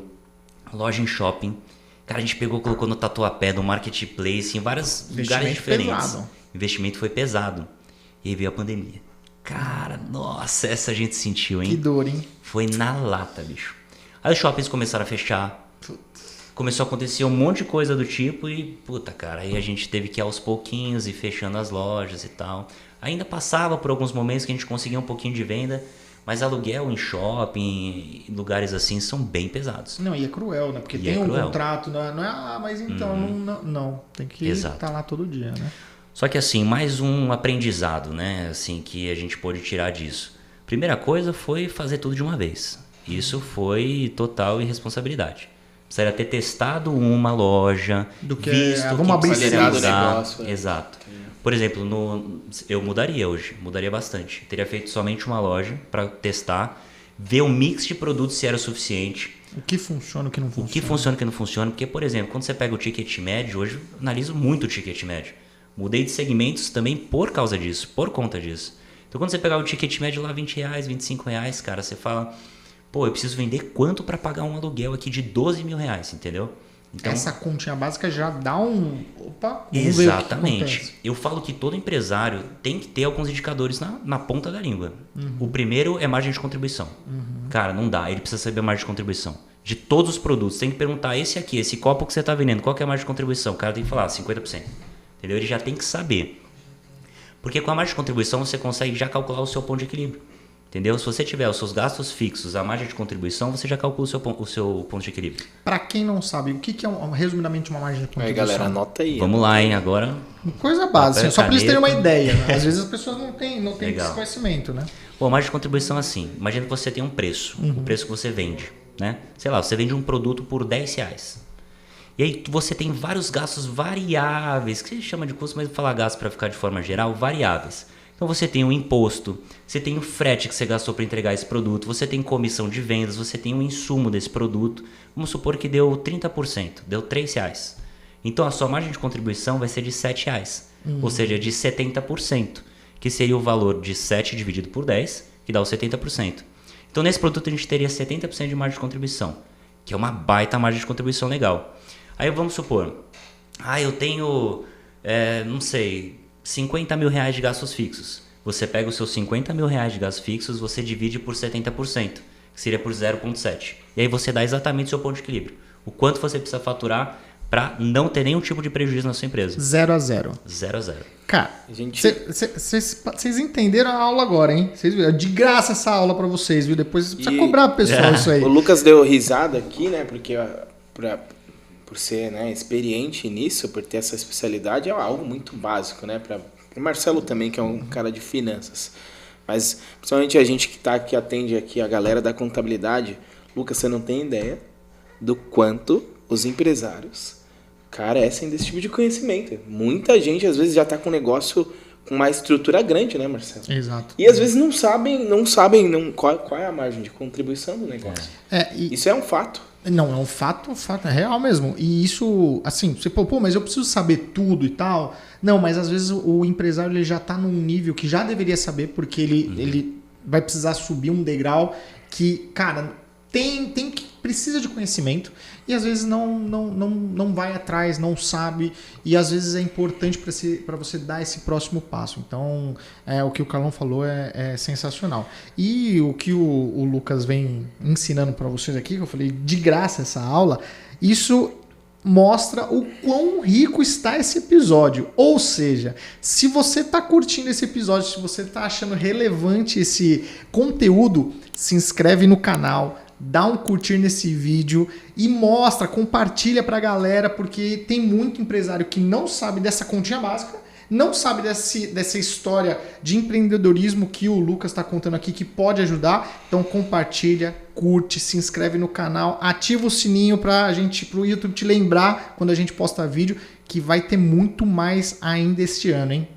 loja em shopping. Cara, a gente colocou no Tatuapé, no Marketplace, em vários lugares diferentes. Pesado. O investimento foi pesado. E aí veio a pandemia. Cara, nossa, essa a gente sentiu, hein? Que dor, hein? Foi na lata, bicho. Aí os shoppings começaram a fechar. Começou a acontecer um monte de coisa do tipo e, puta, cara, aí a gente teve que ir aos pouquinhos e fechando as lojas e tal. Ainda passava por alguns momentos que a gente conseguia um pouquinho de venda, mas aluguel em shopping, em lugares assim, são bem pesados. Não, e é cruel, né? Porque tem um contrato, não é, mas então, não. Tem que estar lá todo dia, né? Só que assim, mais um aprendizado, né? Assim, que a gente pôde tirar disso. Primeira coisa foi fazer tudo de uma vez. Isso foi total irresponsabilidade. Precisaria ter testado uma loja, do que visto vamos abrir o negócio. Exato. Por exemplo, eu mudaria hoje, mudaria bastante. Teria feito somente uma loja para testar, ver o mix de produtos se era o suficiente. O que funciona, o que não funciona. O que funciona, o que não funciona. Porque, por exemplo, quando você pega o ticket médio, hoje eu analiso muito o ticket médio. Mudei de segmentos também por causa disso, por conta disso. Então, quando você pegar o ticket médio lá, R$20, R$25, cara, você fala, pô, eu preciso vender quanto para pagar um aluguel aqui de R$12 mil, entendeu? Então, essa continha básica já dá um... Opa, exatamente. Eu falo que todo empresário tem que ter alguns indicadores na ponta da língua. O primeiro é margem de contribuição. Cara, não dá. Ele precisa saber a margem de contribuição. De todos os produtos. Tem que perguntar, esse copo que você está vendendo, qual que é a margem de contribuição? O cara tem que falar 50%. Entendeu? Ele já tem que saber. Porque com a margem de contribuição você consegue já calcular o seu ponto de equilíbrio. Entendeu? Se você tiver os seus gastos fixos, a margem de contribuição, você já calcula o seu ponto de equilíbrio. Para quem não sabe, o que é resumidamente uma margem de contribuição? Aí, galera, anota aí. Vamos lá, hein? Agora... Coisa básica, só para eles terem uma ideia. Né? Às vezes as pessoas não têm esse conhecimento, né? Bom, a margem de contribuição é assim. Imagina que você tem um preço, o preço que você vende. Né? Sei lá, você vende um produto por R$10. E aí você tem vários gastos variáveis, que se chama de custo, mas vou falar gasto para ficar de forma geral, variáveis. Então você tem o imposto, você tem o frete que você gastou para entregar esse produto, você tem comissão de vendas, você tem o insumo desse produto. Vamos supor que deu 30%, deu R$3. Então a sua margem de contribuição vai ser de R$7, ou seja, de 70%, que seria o valor de 7 dividido por 10, que dá os 70%. Então nesse produto a gente teria 70% de margem de contribuição, que é uma baita margem de contribuição legal. Aí vamos supor, eu tenho, não sei, R$50 mil de gastos fixos. Você pega os seus R$50 mil de gastos fixos, você divide por 70%, que seria por 0,7. E aí você dá exatamente o seu ponto de equilíbrio. O quanto você precisa faturar para não ter nenhum tipo de prejuízo na sua empresa. 0 a 0. 0 a 0. Cara, vocês entenderam a aula agora, hein? Vocês viram? De graça essa aula para vocês, viu? Depois você precisa cobrar pro pessoal isso aí. O Lucas deu risada aqui, né? Porque por ser, né, experiente nisso, por ter essa especialidade, é algo muito básico, né? Para o Marcelo também, que é um cara de finanças. Mas, principalmente a gente que atende aqui a galera da contabilidade, Lucas, você não tem ideia do quanto os empresários carecem desse tipo de conhecimento. Muita gente, às vezes, já está com um negócio com uma estrutura grande, né, Marcelo? Exato. E, às vezes, não sabem qual é a margem de contribuição do negócio. Isso é um fato. Não, é um fato é real mesmo. E isso, assim, você pô, mas eu preciso saber tudo e tal. Não, mas às vezes o empresário ele já está num nível que já deveria saber, porque ele vai precisar subir um degrau que, cara, precisa de conhecimento e às vezes não vai atrás, não sabe, e às vezes é importante para você dar esse próximo passo. Então, o que o Carlão falou é sensacional. E o que o Lucas vem ensinando para vocês aqui, que eu falei de graça essa aula, isso mostra o quão rico está esse episódio. Ou seja, se você está curtindo esse episódio, se você está achando relevante esse conteúdo, se inscreve no canal, dá um curtir nesse vídeo e compartilha pra galera, porque tem muito empresário que não sabe dessa continha básica, não sabe dessa história de empreendedorismo que o Lucas está contando aqui, que pode ajudar. Então compartilha, curte, se inscreve no canal, ativa o sininho pro YouTube te lembrar quando a gente posta vídeo, que vai ter muito mais ainda este ano, hein?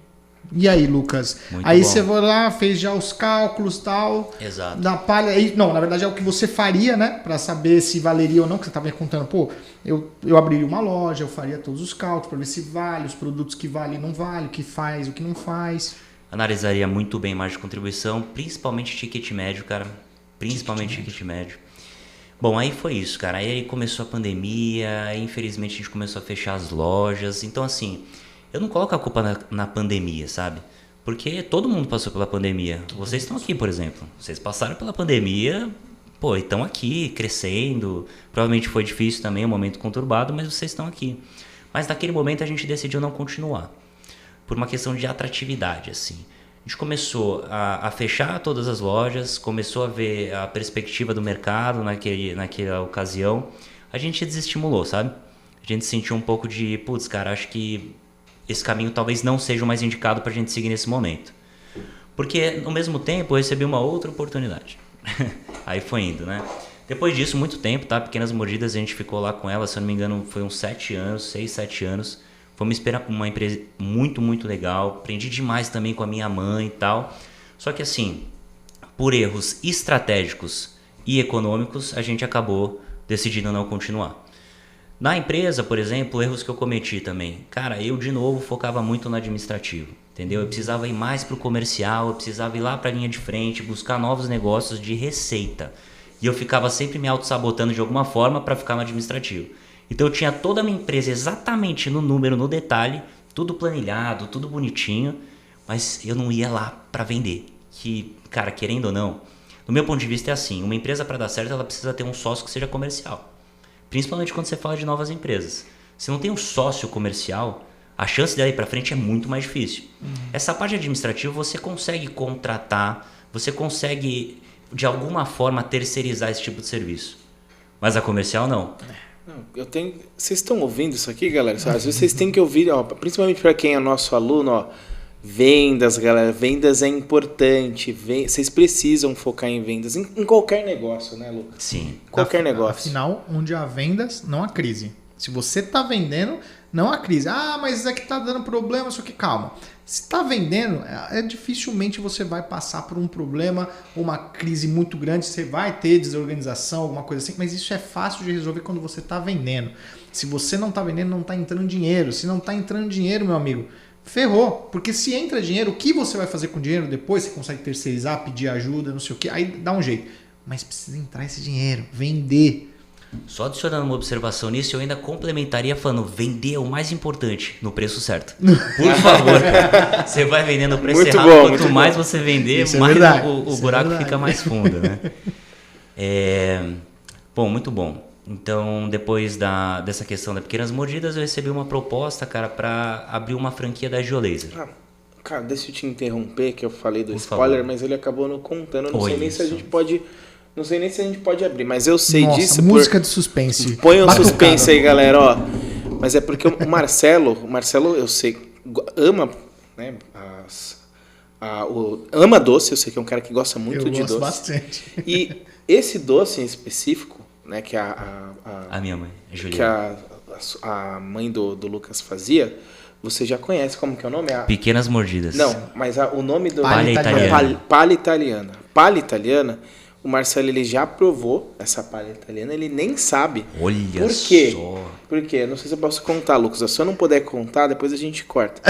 E aí, Lucas? Muito aí bom. você vai lá, fez já os cálculos e tal. Exato. Da palha. Não, na verdade é o que você faria, né? Pra saber se valeria ou não, que você estava contando. Pô, eu abriria uma loja, eu faria todos os cálculos para ver se vale, os produtos que vale e não vale, o que faz, o que não faz. Analisaria muito bem margem de contribuição, principalmente ticket médio, cara. Principalmente ticket médio. Bom, aí foi isso, cara. Aí começou a pandemia, aí, infelizmente a gente começou a fechar as lojas. Então, assim, eu não coloco a culpa na pandemia, sabe? Porque todo mundo passou pela pandemia. Vocês estão aqui, por exemplo. Vocês passaram pela pandemia, pô, e estão aqui, crescendo. Provavelmente foi difícil também, um momento conturbado, mas vocês estão aqui. Mas naquele momento a gente decidiu não continuar. Por uma questão de atratividade, assim. A gente começou a fechar todas as lojas, começou a ver a perspectiva do mercado naquela ocasião. A gente desestimulou, sabe? A gente sentiu um pouco de, putz, cara, acho que esse caminho talvez não seja o mais indicado para a gente seguir nesse momento. Porque, ao mesmo tempo, eu recebi uma outra oportunidade. Aí foi indo, né? Depois disso, muito tempo, tá? Pequenas Mordidas, a gente ficou lá com ela, se eu não me engano, foi uns 6, 7 anos. Foi uma empresa muito, muito legal. Aprendi demais também com a minha mãe e tal. Só que assim, por erros estratégicos e econômicos, a gente acabou decidindo não continuar. Na empresa, por exemplo, erros que eu cometi também. Cara, eu de novo focava muito no administrativo, entendeu? Eu precisava ir mais pro comercial, eu precisava ir lá pra linha de frente, buscar novos negócios de receita. E eu ficava sempre me auto-sabotando de alguma forma para ficar no administrativo. Então eu tinha toda a minha empresa exatamente no número, no detalhe, tudo planilhado, tudo bonitinho, mas eu não ia lá para vender. Que, cara, querendo ou não, no meu ponto de vista é assim, uma empresa para dar certo ela precisa ter um sócio que seja comercial. Principalmente quando você fala de novas empresas. Se não tem um sócio comercial, a chance dela ir para frente é muito mais difícil. Essa parte administrativa você consegue contratar, você consegue de alguma forma terceirizar esse tipo de serviço. Mas a comercial não. Não, vocês estão ouvindo isso aqui, galera? Às vezes vocês têm que ouvir, ó, principalmente para quem é nosso aluno, ó, vendas, galera. Vendas é importante. Vocês precisam focar em vendas. Em qualquer negócio, né, Lucas? Sim. Qualquer negócio. Afinal, onde há vendas, não há crise. Se você está vendendo, não há crise. Ah, mas é que está dando problema, só que calma. Se está vendendo, dificilmente você vai passar por um problema, uma crise muito grande, você vai ter desorganização, alguma coisa assim, mas isso é fácil de resolver quando você está vendendo. Se você não está vendendo, não está entrando dinheiro. Se não está entrando dinheiro, meu amigo, ferrou. Porque se entra dinheiro, o que você vai fazer com o dinheiro depois? Você consegue terceirizar, pedir ajuda, não sei o que, aí dá um jeito. Mas precisa entrar esse dinheiro, vender. Só adicionando uma observação nisso, eu ainda complementaria falando, vender é o mais importante no preço certo. Por favor, cara. Você vai vender no preço muito errado, bom, quanto mais você vender, isso mais o buraco é fica mais fundo, né? Bom, muito bom. Então, depois dessa questão das pequenas mordidas, eu recebi uma proposta, cara, para abrir uma franquia da Geolaser. Cara, deixa eu te interromper, que eu falei do Por spoiler, favor. mas ele acabou não contando. Eu não sei nem se a isso. gente pode... Não sei nem se a gente pode abrir, mas eu sei Nossa, disso. música de suspense. Põe um Batucada. suspense aí, galera, ó. Mas é porque o Marcelo, eu sei, ama, né, ama doce, eu sei que é um cara que gosta muito de doce. Eu gosto bastante. E esse doce em específico, né, que A minha mãe, a que Juliana. a mãe do Lucas fazia, você já conhece, como que é o nome? Pequenas mordidas. Não, mas o nome do... Palha italiana. Palha italiana. Palha italiana, o Marcelo ele já provou essa palha italiana, ele nem sabe. Olha Por quê? só. Por quê? Não sei se eu posso contar, Lucas. Se eu não puder contar, depois a gente corta.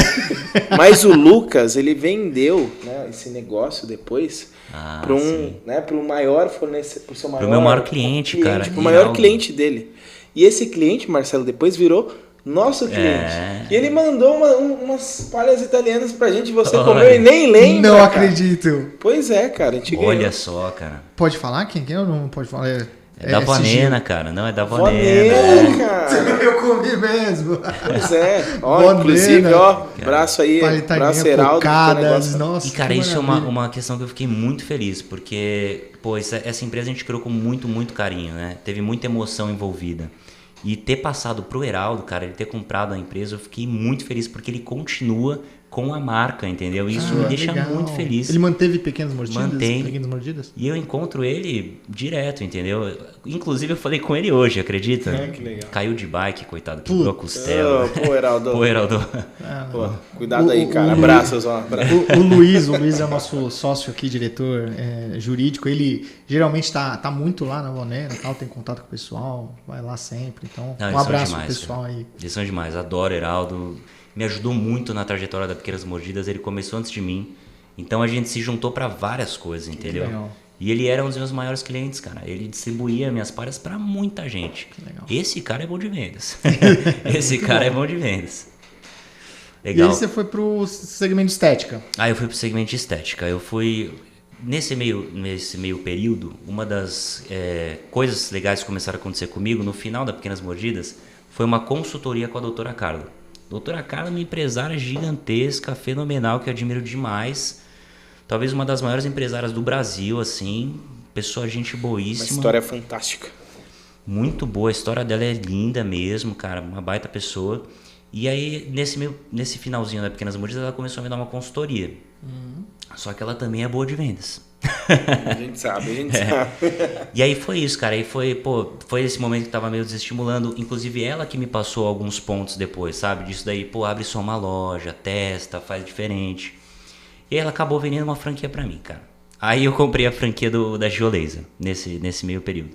Mas o Lucas, ele vendeu, né, esse negócio depois para um maior fornecedor, pro meu maior cliente, cara. Pro maior cliente dele. E esse cliente, Marcelo, depois virou nosso cliente. E ele mandou umas palhas italianas pra gente, você comeu e nem lembra. Não cara. acredito. Pois é, cara. A gente Olha ganhou. só, cara. Pode falar quem ou não pode falar? É da Vanena, cara. Não, é da Vanena. Vanena, cara. Eu comi mesmo. Pois é. Ó, Vanena. inclusive, ó, braço aí, Palha italiana, braço heraldo. focadas, nossa. E, cara, que isso é maravilha. uma questão que eu fiquei muito feliz, porque, pô, essa empresa a gente criou com muito, muito carinho, né? Teve muita emoção envolvida. E ter passado pro Heraldo, cara, ele ter comprado a empresa, eu fiquei muito feliz, porque ele continua com a marca, entendeu? Isso me deixa legal. muito feliz. Ele manteve pequenas mordidas? Mantém. Pequenas mordidas? E eu encontro ele direto, entendeu? Inclusive eu falei com ele hoje, acredita? Que legal. Caiu de bike, coitado, quebrou a costela. Pô, Heraldo. Pô, Heraldo. Pô, cuidado aí, cara. Abraços, ó. O Luiz é o nosso sócio aqui, diretor jurídico. Ele geralmente tá muito lá na Vanena, tal, tem contato com o pessoal, vai lá sempre. Então, Não, um eles são abraço demais, pro pessoal cara. aí. Eles são demais, adoro Heraldo. Me ajudou muito na trajetória da Pequenas Mordidas, ele começou antes de mim. Então a gente se juntou para várias coisas, entendeu? legal. E ele era um dos meus maiores clientes, cara. Ele distribuía minhas palhas para muita gente. legal. Esse cara é bom de vendas. Esse cara é bom de vendas. E Legal. aí você foi pro segmento de estética. Aí eu fui pro segmento de estética. Eu fui... Nesse meio período, uma das coisas legais que começaram a acontecer comigo, no final da Pequenas Mordidas, foi uma consultoria com a doutora Carla. Doutora Carla é uma empresária gigantesca, fenomenal, que eu admiro demais. Talvez uma das maiores empresárias do Brasil, assim. Pessoa, gente boíssima. Uma história fantástica. Muito boa, a história dela é linda mesmo, cara. Uma baita pessoa. E aí, nesse finalzinho da Pequenas Mordidas, ela começou a me dar uma consultoria. Só que ela também é boa de vendas. A gente sabe. E aí foi isso, cara. Aí foi esse momento que tava meio desestimulando. Inclusive ela que me passou alguns pontos depois, sabe? Disso daí, abre só uma loja, testa, faz diferente. E aí ela acabou vendendo uma franquia pra mim, cara. Aí eu comprei a franquia da Geolaser, nesse meio período.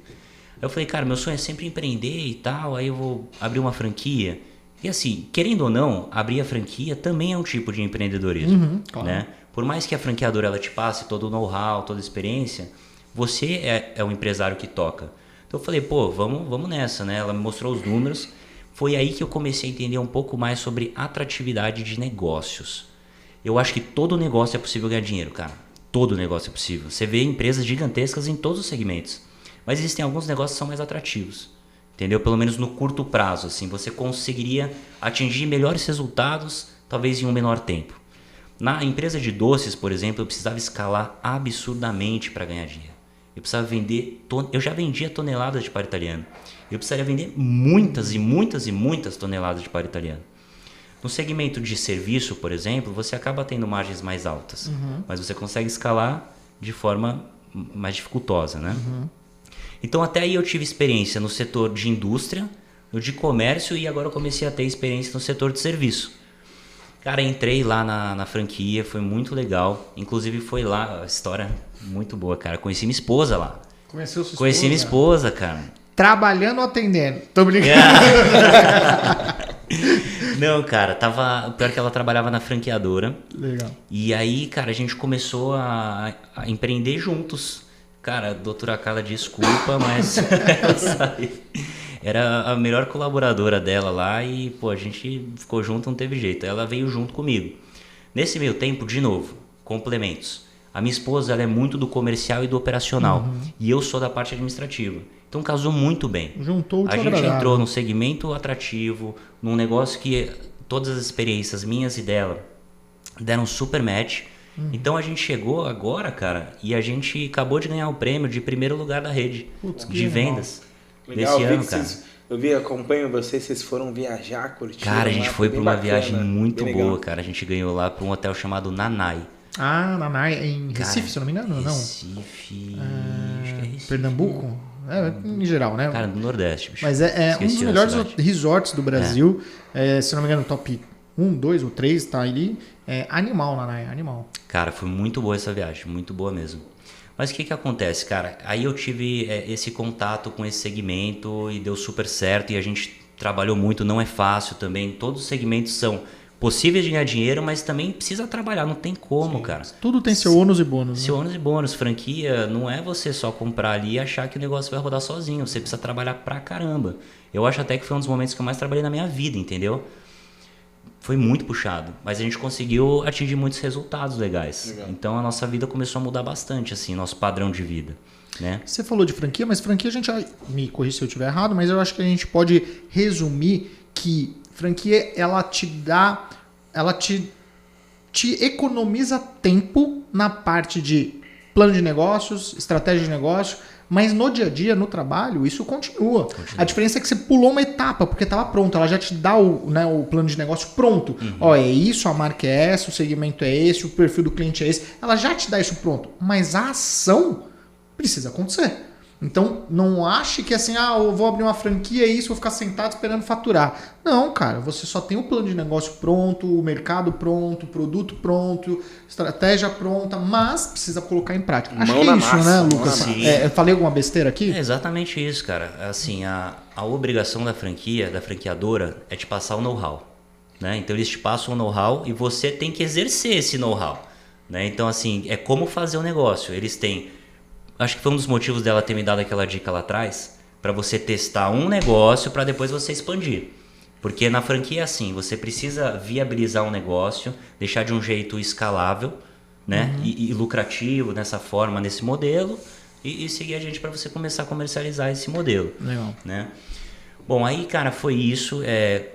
Aí eu falei, cara, meu sonho é sempre empreender e tal, aí eu vou abrir uma franquia. E assim, querendo ou não, abrir a franquia também é um tipo de empreendedorismo, claro. né? Por mais que a franqueadora ela te passe todo o know-how, toda a experiência, você é o empresário que toca. Então eu falei, pô, vamos nessa, né? Ela me mostrou os números. Foi aí que eu comecei a entender um pouco mais sobre atratividade de negócios. Eu acho que todo negócio é possível ganhar dinheiro, cara. Todo negócio é possível. Você vê empresas gigantescas em todos os segmentos. Mas existem alguns negócios que são mais atrativos. Entendeu? Pelo menos no curto prazo. Assim, você conseguiria atingir melhores resultados, talvez em um menor tempo. Na empresa de doces, por exemplo, eu precisava escalar absurdamente para ganhar dinheiro. Eu precisava vender... Eu já vendia toneladas de pão italiano. Eu precisaria vender muitas e muitas e muitas toneladas de pão italiano. No segmento de serviço, por exemplo, você acaba tendo margens mais altas, mas você consegue escalar de forma mais dificultosa, né? Então até aí eu tive experiência no setor de indústria, no de comércio e agora eu comecei a ter experiência no setor de serviço. Cara, entrei lá na franquia, foi muito legal. Inclusive foi lá, a história muito boa, cara. Conheci minha esposa lá. Conheceu sua esposa? Conheci minha esposa, cara. Trabalhando ou atendendo? Tô brincando. Não, cara, pior que ela trabalhava na franqueadora. Legal. E aí, cara, a gente começou a empreender juntos. Cara, doutora Carla, desculpa, mas era a melhor colaboradora dela lá e, pô, a gente ficou junto, não teve jeito. Ela veio junto comigo. Nesse meio tempo, de novo, complementos. A minha esposa, ela é muito do comercial e do operacional. E eu sou da parte administrativa. Então casou muito bem. Juntou o A gente entrou num segmento atrativo, num negócio que todas as experiências minhas e dela deram super match. Então a gente chegou agora, cara, e a gente acabou de ganhar o prêmio de primeiro lugar da rede de vendas desse ano, cara. Acompanho vocês foram viajar, curtir. Cara, a gente foi para uma viagem muito boa, cara. A gente ganhou lá para um hotel chamado Nanai. Ah, Nanai, em Recife, se eu não me engano, não? Recife, acho que é Recife. Pernambuco? Em geral, né? Cara, do Nordeste, bicho. Mas é um dos melhores resorts do Brasil. Se não me engano, top 1, 2 ou 3 tá ali. Animal, Nanai, animal. Cara, foi muito boa essa viagem, muito boa mesmo. Mas o que acontece, cara? Aí eu tive esse contato com esse segmento e deu super certo e a gente trabalhou muito, não é fácil também. Todos os segmentos são possíveis de ganhar dinheiro, mas também precisa trabalhar, não tem como, cara. Tudo tem seu ônus e bônus. Seu ônus e bônus. Franquia não é você só comprar ali e achar que o negócio vai rodar sozinho. Você precisa trabalhar pra caramba. Eu acho até que foi um dos momentos que eu mais trabalhei na minha vida, entendeu? Foi muito puxado, mas a gente conseguiu atingir muitos resultados legais. Legal. Então a nossa vida começou a mudar bastante, assim, nosso padrão de vida, né? Você falou de franquia, mas franquia a gente me corrija se eu estiver errado, mas eu acho que a gente pode resumir que franquia ela te economiza tempo na parte de plano de negócios, estratégia de negócio, mas no dia a dia, no trabalho, isso continua. A diferença é que você pulou uma etapa, porque estava pronto. Ela já te dá o plano de negócio pronto. Ó, é isso, a marca é essa, o segmento é esse, o perfil do cliente é esse. Ela já te dá isso pronto. Mas a ação precisa acontecer. Então, não ache que assim, eu vou abrir uma franquia e isso, vou ficar sentado esperando faturar. Não, cara, você só tem o plano de negócio pronto, o mercado pronto, o produto pronto, estratégia pronta, mas precisa colocar em prática. Acho que é isso, né, Lucas? Falei alguma besteira aqui? É exatamente isso, cara. Assim, a obrigação da franqueadora é te passar o know-how, né? Então, eles te passam o know-how e você tem que exercer esse know-how, né? Então, assim, é como fazer o negócio. Eles têm... Acho que foi um dos motivos dela ter me dado aquela dica lá atrás, para você testar um negócio para depois você expandir. Porque na franquia é assim, você precisa viabilizar um negócio, deixar de um jeito escalável, né? E lucrativo nessa forma, nesse modelo, e seguir a gente para você começar a comercializar esse modelo. Legal. Né? Bom, aí, cara, foi isso.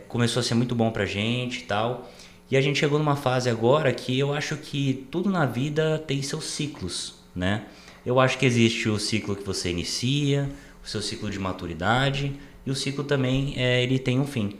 Começou a ser muito bom pra gente e tal. E a gente chegou numa fase agora que eu acho que tudo na vida tem seus ciclos, né? Eu acho que existe o ciclo que você inicia, o seu ciclo de maturidade, e o ciclo também ele tem um fim,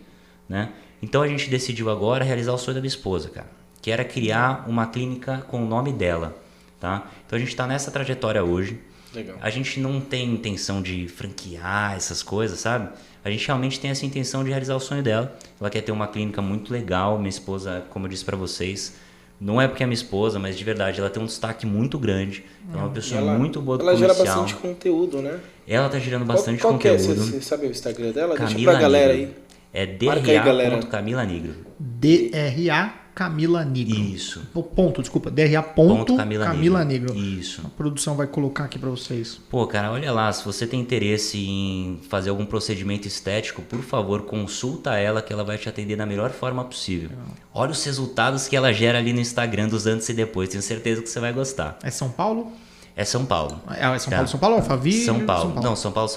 né? Então a gente decidiu agora realizar o sonho da minha esposa, cara, que era criar uma clínica com o nome dela, tá? Então a gente está nessa trajetória hoje. Legal. A gente não tem intenção de franquear essas coisas, sabe? A gente realmente tem essa intenção de realizar o sonho dela. Ela quer ter uma clínica muito legal. Minha esposa, como eu disse para vocês, Não é porque é minha esposa, mas de verdade, ela tem um destaque muito grande. Então é uma pessoa muito boa do ela comercial. Ela gera bastante conteúdo, né? Ela tá gerando bastante qual conteúdo. Que é? Você sabe o Instagram dela? Camila Deixa pra galera Nigro. aí. É DRA.CamilaNigro. DRA Camila Nigro. Isso. Ponto, desculpa. Camila Nigro. Isso. A produção vai colocar aqui pra vocês. Pô, cara, olha lá, se você tem interesse em fazer algum procedimento estético, por favor, consulta ela que ela vai te atender da melhor forma possível. Olha os resultados que ela gera ali no Instagram dos antes e depois. Tenho certeza que você vai gostar. É São Paulo? É São Paulo. É São Paulo? Alphaville? São Paulo. Não, São Paulo,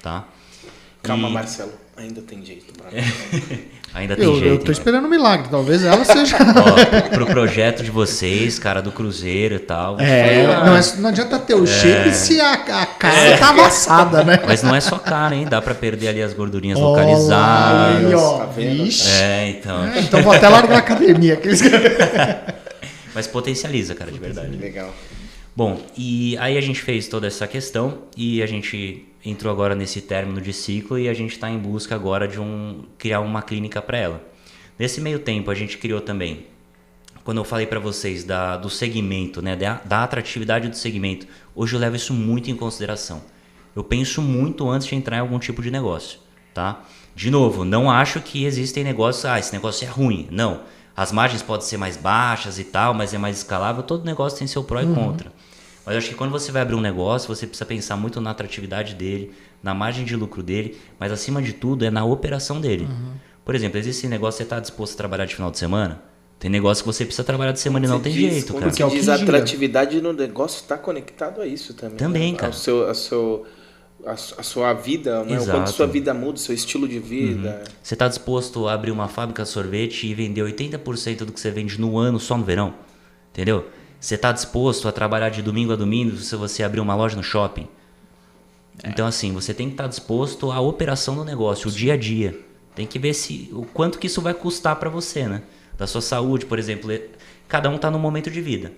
tá? Calma, Marcelo. Ainda tem jeito pra mim. Ainda tem jeito. Eu tô esperando um milagre. Talvez ela seja... Ó, pro projeto de vocês, cara, do Cruzeiro e tal. Não adianta ter o shape se a cara tá amassada, né? Mas não é só cara, hein? Dá pra perder ali as gordurinhas localizadas. Aí, ó. Tá vendo? Então. Então vou até largar a academia. Mas potencializa, cara, de verdade. Legal. Bom, e aí a gente fez toda essa questão e a gente entrou agora nesse término de ciclo e a gente está em busca agora de criar uma clínica para ela. Nesse meio tempo a gente criou também, quando eu falei para vocês do segmento, né, da atratividade do segmento, hoje eu levo isso muito em consideração. Eu penso muito antes de entrar em algum tipo de negócio, tá? De novo, não acho que existem negócios, esse negócio é ruim, não. As margens podem ser mais baixas e tal, mas é mais escalável, todo negócio tem seu pró e contra. Mas eu acho que quando você vai abrir um negócio, você precisa pensar muito na atratividade dele, na margem de lucro dele, mas acima de tudo é na operação dele. Por exemplo, existe negócio que você está disposto a trabalhar de final de semana? Tem negócio que você precisa trabalhar de semana e não tem jeito, cara. Quando diz atratividade no negócio, está conectado a isso também. Também, né? cara. A sua vida, né? O quanto sua vida muda, o seu estilo de vida. Você está disposto a abrir uma fábrica de sorvete e vender 80% do que você vende no ano só no verão? Entendeu? Você está disposto a trabalhar de domingo a domingo se você abrir uma loja no shopping? Então, assim, você tem que estar disposto à operação do negócio, o dia a dia. Tem que ver o quanto que isso vai custar para você, né? Da sua saúde, por exemplo. Cada um está num momento de vida.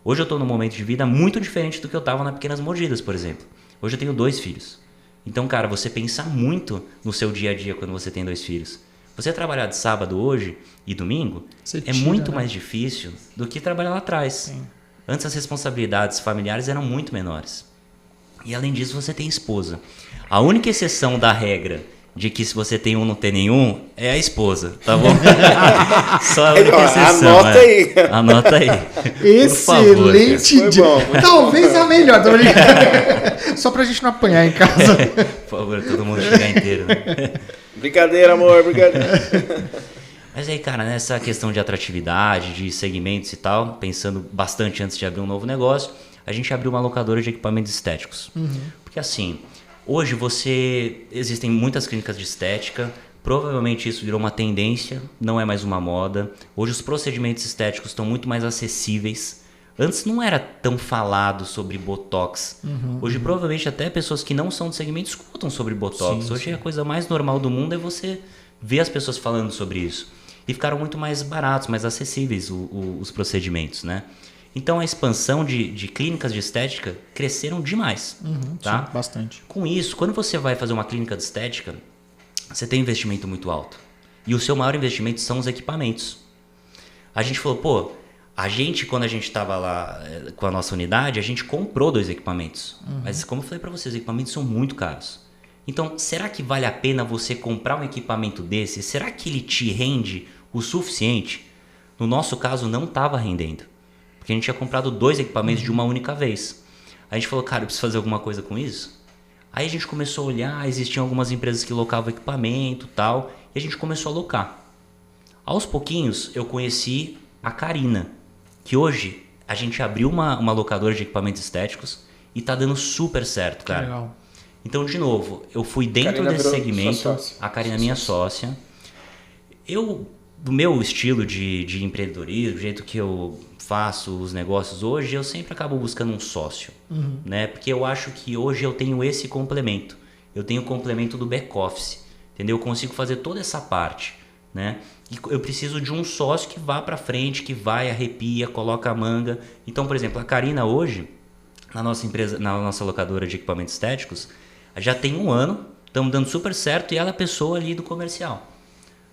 Hoje eu estou num momento de vida muito diferente do que eu estava na Pequenas Mordidas, por exemplo. Hoje eu tenho 2 filhos. Então, cara, você pensa muito no seu dia a dia quando você tem 2 filhos. Você trabalhar de sábado hoje e domingo muito mais difícil do que trabalhar lá atrás. Sim. Antes as responsabilidades familiares eram muito menores. E além disso você tem esposa. A única exceção da regra de que se você tem um não tem nenhum é a esposa, tá bom? Só a única exceção. Anota aí. Anota aí. Excelente dia. Talvez a melhor. Tô brincando. Só pra gente não apanhar em casa. Por favor, todo mundo chegar inteiro. Né? Brincadeira, amor, brincadeira. Mas aí, cara, nessa questão de atratividade, de segmentos e tal, pensando bastante antes de abrir um novo negócio, a gente abriu uma locadora de equipamentos estéticos. Porque assim, hoje existem muitas clínicas de estética, provavelmente isso virou uma tendência, não é mais uma moda. Hoje os procedimentos estéticos estão muito mais acessíveis. Antes não era tão falado sobre Botox. Hoje provavelmente até pessoas que não são do segmento escutam sobre Botox. Sim, hoje a coisa mais normal do mundo é você ver as pessoas falando sobre isso. E ficaram muito mais baratos, mais acessíveis os procedimentos, né? Então a expansão de clínicas de estética cresceram demais. Tá? Sim, bastante. Com isso, quando você vai fazer uma clínica de estética, você tem um investimento muito alto. E o seu maior investimento são os equipamentos. A gente falou, quando a gente estava lá com a nossa unidade, a gente comprou 2 equipamentos. Mas como eu falei para vocês, os equipamentos são muito caros. Então, será que vale a pena você comprar um equipamento desse? Será que ele te rende o suficiente? No nosso caso, não estava rendendo. Porque a gente tinha comprado 2 equipamentos de uma única vez. A gente falou, cara, eu preciso fazer alguma coisa com isso? Aí a gente começou a olhar, existiam algumas empresas que locavam equipamento e tal, e a gente começou a locar. Aos pouquinhos, eu conheci a Karina, que hoje a gente abriu uma locadora de equipamentos estéticos e tá dando super certo, cara. Legal. Então, de novo, eu fui dentro desse segmento, a Karina é minha sócia. Do meu estilo de empreendedorismo, do jeito que eu faço os negócios hoje, eu sempre acabo buscando um sócio, né? Porque eu acho que hoje eu tenho esse complemento. Eu tenho o complemento do back-office, entendeu? Eu consigo fazer toda essa parte, né? E eu preciso de um sócio que vá para frente, que vai, arrepia, coloca a manga. Então, por exemplo, a Karina hoje, na nossa empresa, na nossa locadora de equipamentos estéticos, já tem 1 ano, estamos dando super certo e ela é a pessoa ali do comercial.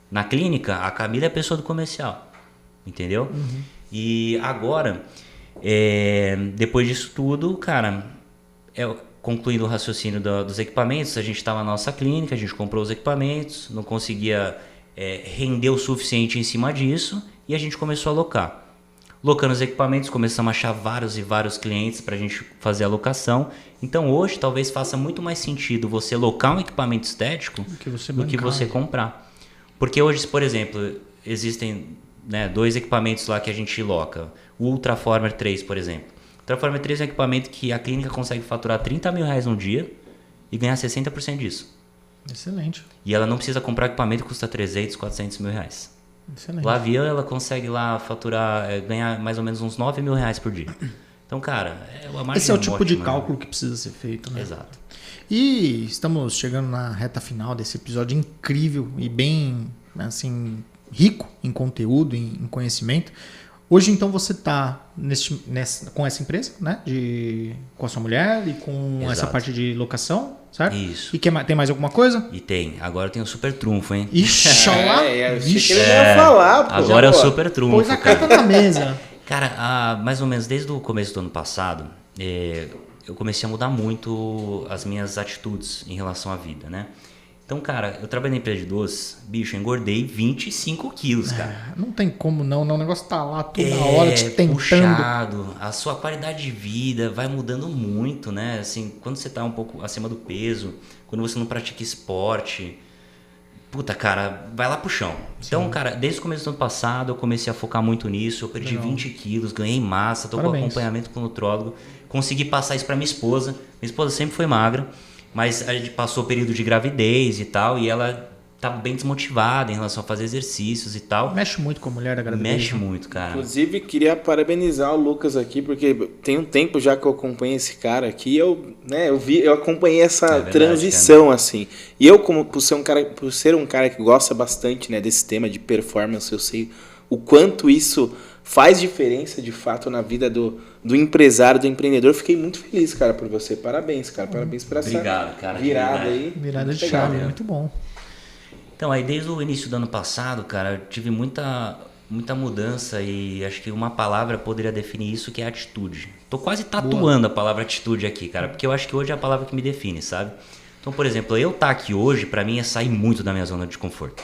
Na clínica, a Camila é a pessoa do comercial, entendeu? E agora, depois disso tudo, cara, concluindo o raciocínio dos equipamentos, a gente estava na nossa clínica, a gente comprou os equipamentos, não conseguia render o suficiente em cima disso e a gente começou a alocar. Locando os equipamentos, começamos a achar vários e vários clientes para a gente fazer a locação. Então hoje talvez faça muito mais sentido você locar um equipamento estético do que você comprar. Porque hoje, por exemplo, existem 2 equipamentos lá que a gente loca. O Ultraformer 3, por exemplo. O Ultraformer 3 é um equipamento que a clínica consegue faturar R$30 mil no dia e ganhar 60% disso. Excelente. E ela não precisa comprar equipamento que custa 300, 400 mil reais. Excelente. Lá via ela consegue lá faturar, ganhar mais ou menos uns R$9 mil por dia. Então, cara, uma margem. Esse é o tipo de ótima, cálculo que precisa ser feito, né? Exato. E estamos chegando na reta final desse episódio incrível e bem, assim, rico em conteúdo, em conhecimento. Hoje, então, você está com essa empresa, né? Com a sua mulher e com Exato. essa parte de locação, certo? Isso. E tem mais alguma coisa? E tem. Agora tem o super trunfo, hein? Ixi, lá. Vixe, ele ia falar, pô. Agora é o super trunfo. Pôs a carta na mesa. Cara, mais ou menos desde o começo do ano passado, eu comecei a mudar muito as minhas atitudes em relação à vida, né? Então, cara, eu trabalhei na empresa de doces, bicho, eu engordei 25 quilos, cara. Não tem como não, o negócio tá lá toda hora te tentando. Puxado, a sua qualidade de vida vai mudando muito, né? Assim, quando você tá um pouco acima do peso, quando você não pratica esporte, puta, cara, vai lá pro chão. Sim. Então, cara, desde o começo do ano passado eu comecei a focar muito nisso, eu perdi 20 quilos, ganhei massa, tô com acompanhamento com o nutrólogo, consegui passar isso pra minha esposa. Minha esposa sempre foi magra, mas a gente passou o período de gravidez e tal, e ela tava bem desmotivada em relação a fazer exercícios e tal. Mexe muito com a mulher da gravidez. Mexe muito, cara. Inclusive, queria parabenizar o Lucas aqui, porque tem um tempo já que eu acompanho esse cara aqui, eu acompanhei essa transição, cara. Assim. E eu, por ser um cara que gosta bastante, né, desse tema de performance, eu sei o quanto isso faz diferença, de fato, na vida do empresário, do empreendedor. Fiquei muito feliz, cara, por você. Parabéns, cara. Parabéns por essa virada aí. Virada de chave, muito bom. Então, aí desde o início do ano passado, cara, eu tive muita mudança e acho que uma palavra poderia definir isso, que é atitude. Tô quase tatuando a palavra atitude aqui, cara, porque eu acho que hoje é a palavra que me define, sabe? Então, por exemplo, eu estar aqui hoje, pra mim, é sair muito da minha zona de conforto.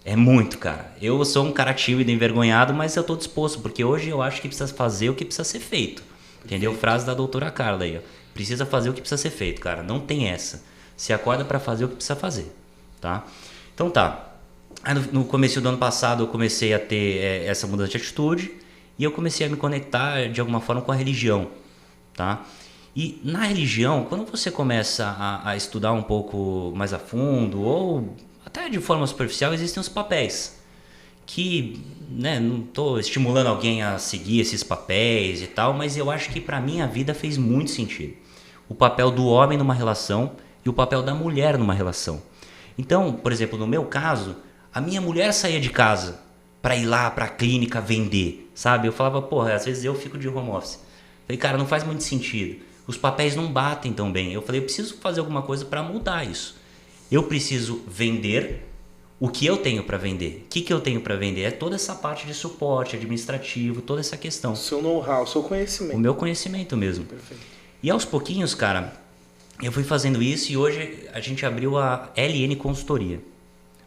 É muito, cara. Eu sou um cara tímido, envergonhado, mas eu tô disposto, porque hoje eu acho que precisa fazer o que precisa ser feito. Entendeu? Frase da doutora Carla aí, ó. Precisa fazer o que precisa ser feito, cara. Não tem essa. Se acorda pra fazer o que precisa fazer, tá? Então tá. Aí no começo do ano passado eu comecei a ter essa mudança de atitude e eu comecei a me conectar de alguma forma com a religião, tá? E na religião, quando você começa a estudar um pouco mais a fundo ou até de forma superficial, existem os papéis que, né, não estou estimulando alguém a seguir esses papéis e tal, mas eu acho que para mim a vida fez muito sentido. O papel do homem numa relação e o papel da mulher numa relação. Então, por exemplo, no meu caso, a minha mulher saía de casa para ir lá para a clínica vender, sabe? Eu falava, porra, às vezes eu fico de home office. Falei, cara, não faz muito sentido. Os papéis não batem tão bem. Eu falei, eu preciso fazer alguma coisa para mudar isso. Eu preciso vender o que eu tenho para vender. O que eu tenho para vender? É toda essa parte de suporte administrativo, toda essa questão. Seu know-how, seu conhecimento. O meu conhecimento mesmo. Perfeito. E aos pouquinhos, cara, eu fui fazendo isso e hoje a gente abriu a LN Consultoria.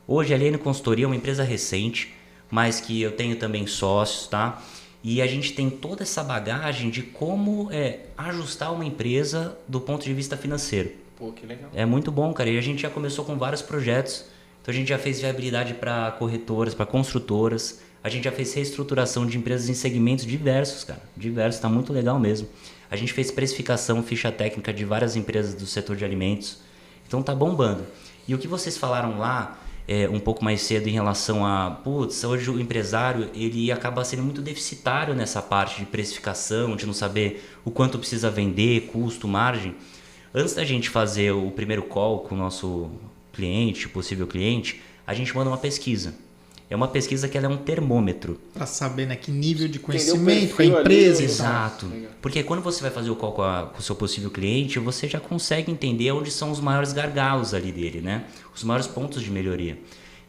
Hoje a LN Consultoria é uma empresa recente, mas que eu tenho também sócios, tá? E a gente tem toda essa bagagem de como ajustar uma empresa do ponto de vista financeiro. Pô, que legal. É muito bom, cara. E a gente já começou com vários projetos. Então a gente já fez viabilidade para corretoras, para construtoras. A gente já fez reestruturação de empresas em segmentos diversos, cara. Diversos, tá muito legal mesmo. A gente fez precificação, ficha técnica de várias empresas do setor de alimentos. Então tá bombando. E o que vocês falaram lá, um pouco mais cedo, em relação a... Putz, hoje o empresário, ele acaba sendo muito deficitário nessa parte de precificação, de não saber o quanto precisa vender, custo, margem. Antes da gente fazer o primeiro call com o nosso cliente, possível cliente, a gente manda uma pesquisa. É uma pesquisa que ela é um termômetro. Para saber, né, que nível de conhecimento com a empresa. Exato. Porque quando você vai fazer o call com o seu possível cliente, você já consegue entender onde são os maiores gargalos ali dele, né? Os maiores pontos de melhoria.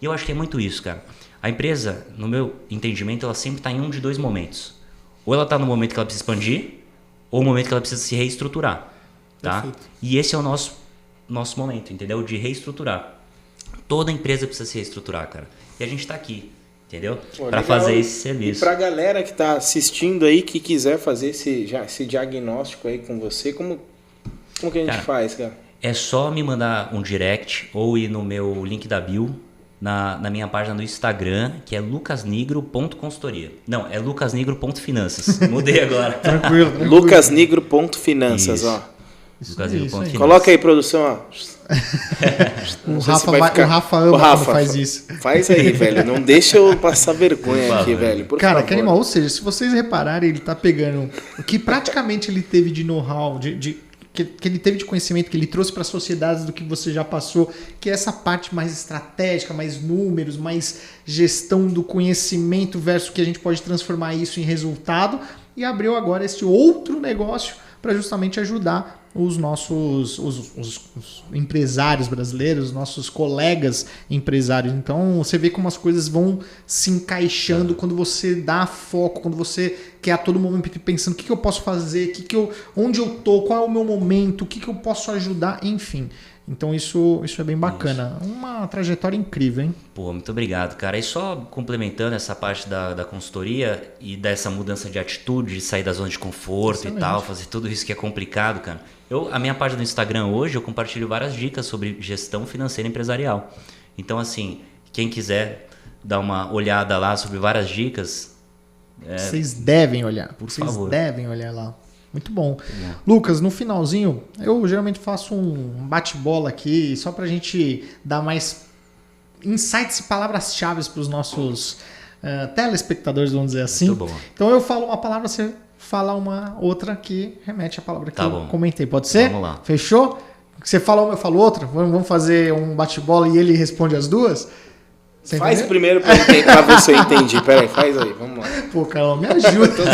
E eu acho que é muito isso, cara. A empresa, no meu entendimento, ela sempre está em um de dois momentos. Ou ela está no momento que ela precisa expandir, ou no momento que ela precisa se reestruturar. Tá? E esse é o nosso momento, entendeu? De reestruturar. Toda empresa precisa se reestruturar, cara. E a gente está aqui, entendeu? Para fazer esse serviço. E para a galera que está assistindo aí, que quiser fazer esse diagnóstico aí com você, como que a gente faz, cara? É só me mandar um direct ou ir no meu link da bio, na minha página do Instagram, que é lucasnigro.consultoria. Não, é lucasnigro.finanças. Mudei agora. Tranquilo. lucasnigro.finanças, ó. Lucasnigro.finanças. Coloca aí, produção, ó. O Rafa ama quando faz isso. Faz aí, velho. Não deixa eu passar vergonha aqui, velho. Por cara, favor. que animal. Ou seja, se vocês repararem, ele tá pegando o que praticamente ele teve de know-how, que ele teve de conhecimento, que ele trouxe para a sociedade do que você já passou, que é essa parte mais estratégica, mais números, mais gestão do conhecimento versus que a gente pode transformar isso em resultado, e abriu agora esse outro negócio para justamente ajudar os nossos os empresários brasileiros, os nossos colegas empresários. Então você vê como as coisas vão se encaixando quando você dá foco, quando você quer a todo momento pensando o que eu posso fazer, onde eu tô, qual é o meu momento, o que eu posso ajudar, enfim. Então isso é bem bacana. Uma trajetória incrível, hein? Pô, muito obrigado, cara. E só complementando essa parte da consultoria e dessa mudança de atitude, de sair da zona de conforto e tal, fazer tudo isso que é complicado, cara. A minha página do Instagram hoje, eu compartilho várias dicas sobre gestão financeira empresarial. Então, assim, quem quiser dar uma olhada lá sobre várias dicas... Vocês devem olhar. Vocês devem olhar lá. Muito bom. Lucas, no finalzinho, eu geralmente faço um bate-bola aqui, só pra gente dar mais insights e palavras-chave para os nossos telespectadores, vamos dizer assim. Muito bom. Então eu falo uma palavra, você fala uma outra que remete à palavra que eu comentei. Pode ser? Vamos lá. Fechou? Você fala uma, eu falo outra? Vamos fazer um bate-bola e ele responde as duas? Você faz primeiro pra ver se eu entendi. Peraí, faz aí, vamos lá. Pô, Carol, me ajuda.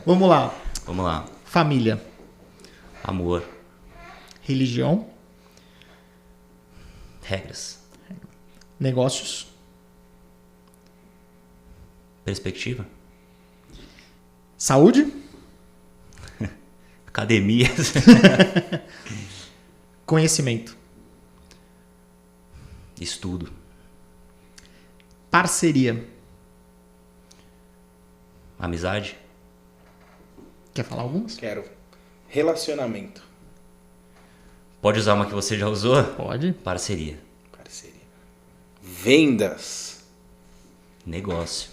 Vamos lá. Vamos lá. Família. Amor. Religião. Regras. Negócios. Perspectiva. Saúde. Academia. Conhecimento. Estudo. Parceria. Amizade. Quer falar algumas? Quero. Relacionamento. Pode usar uma que você já usou? Pode. Parceria. Vendas. Negócio.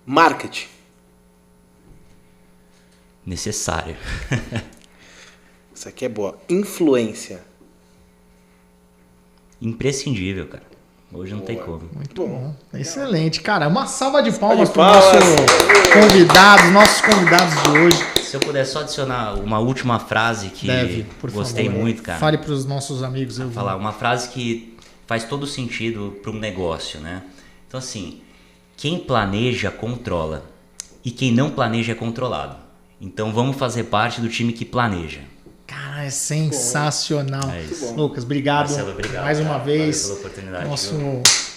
Marketing. Necessário. Isso aqui é boa. Influência. Imprescindível, cara. Hoje não tem como. Muito bom. Excelente. Cara, uma salva de palmas para nossos convidados de hoje. Se eu puder só adicionar uma última frase que gostei muito, cara. Fale para os nossos amigos. Eu falar uma frase que faz todo sentido para um negócio, né? Então, assim, quem planeja, controla. E quem não planeja é controlado. Então, vamos fazer parte do time que planeja. Cara, é sensacional. É isso. Lucas, obrigado. Marcelo, obrigado mais uma vez. Valeu pela oportunidade. Nosso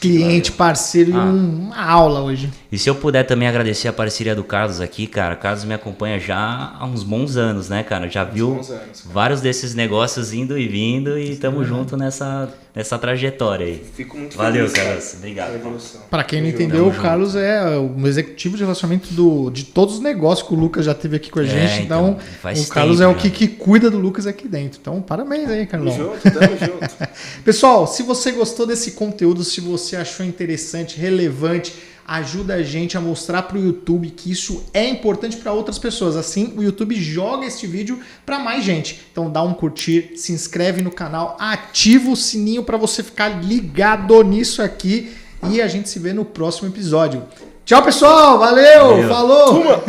cliente, parceiro, uma aula hoje. E se eu puder também agradecer a parceria do Carlos aqui, cara. O Carlos me acompanha já há uns bons anos, né, cara? Já viu vários desses negócios indo e vindo e estamos junto nessa trajetória aí. Fico muito Valeu, feliz, Carlos. Obrigado. Para quem não entendeu, o Carlos é o executivo de relacionamento de todos os negócios que o Lucas já teve aqui com a gente. Então o Carlos é o que cuida do Lucas aqui dentro. Então, parabéns aí, Carlão. Tamo junto. Pessoal, se você gostou desse conteúdo, se você achou interessante, relevante, ajuda a gente a mostrar para o YouTube que isso é importante para outras pessoas. Assim, o YouTube joga este vídeo para mais gente. Então, dá um curtir, se inscreve no canal, ativa o sininho para você ficar ligado nisso aqui e a gente se vê no próximo episódio. Tchau, pessoal! Valeu! Falou!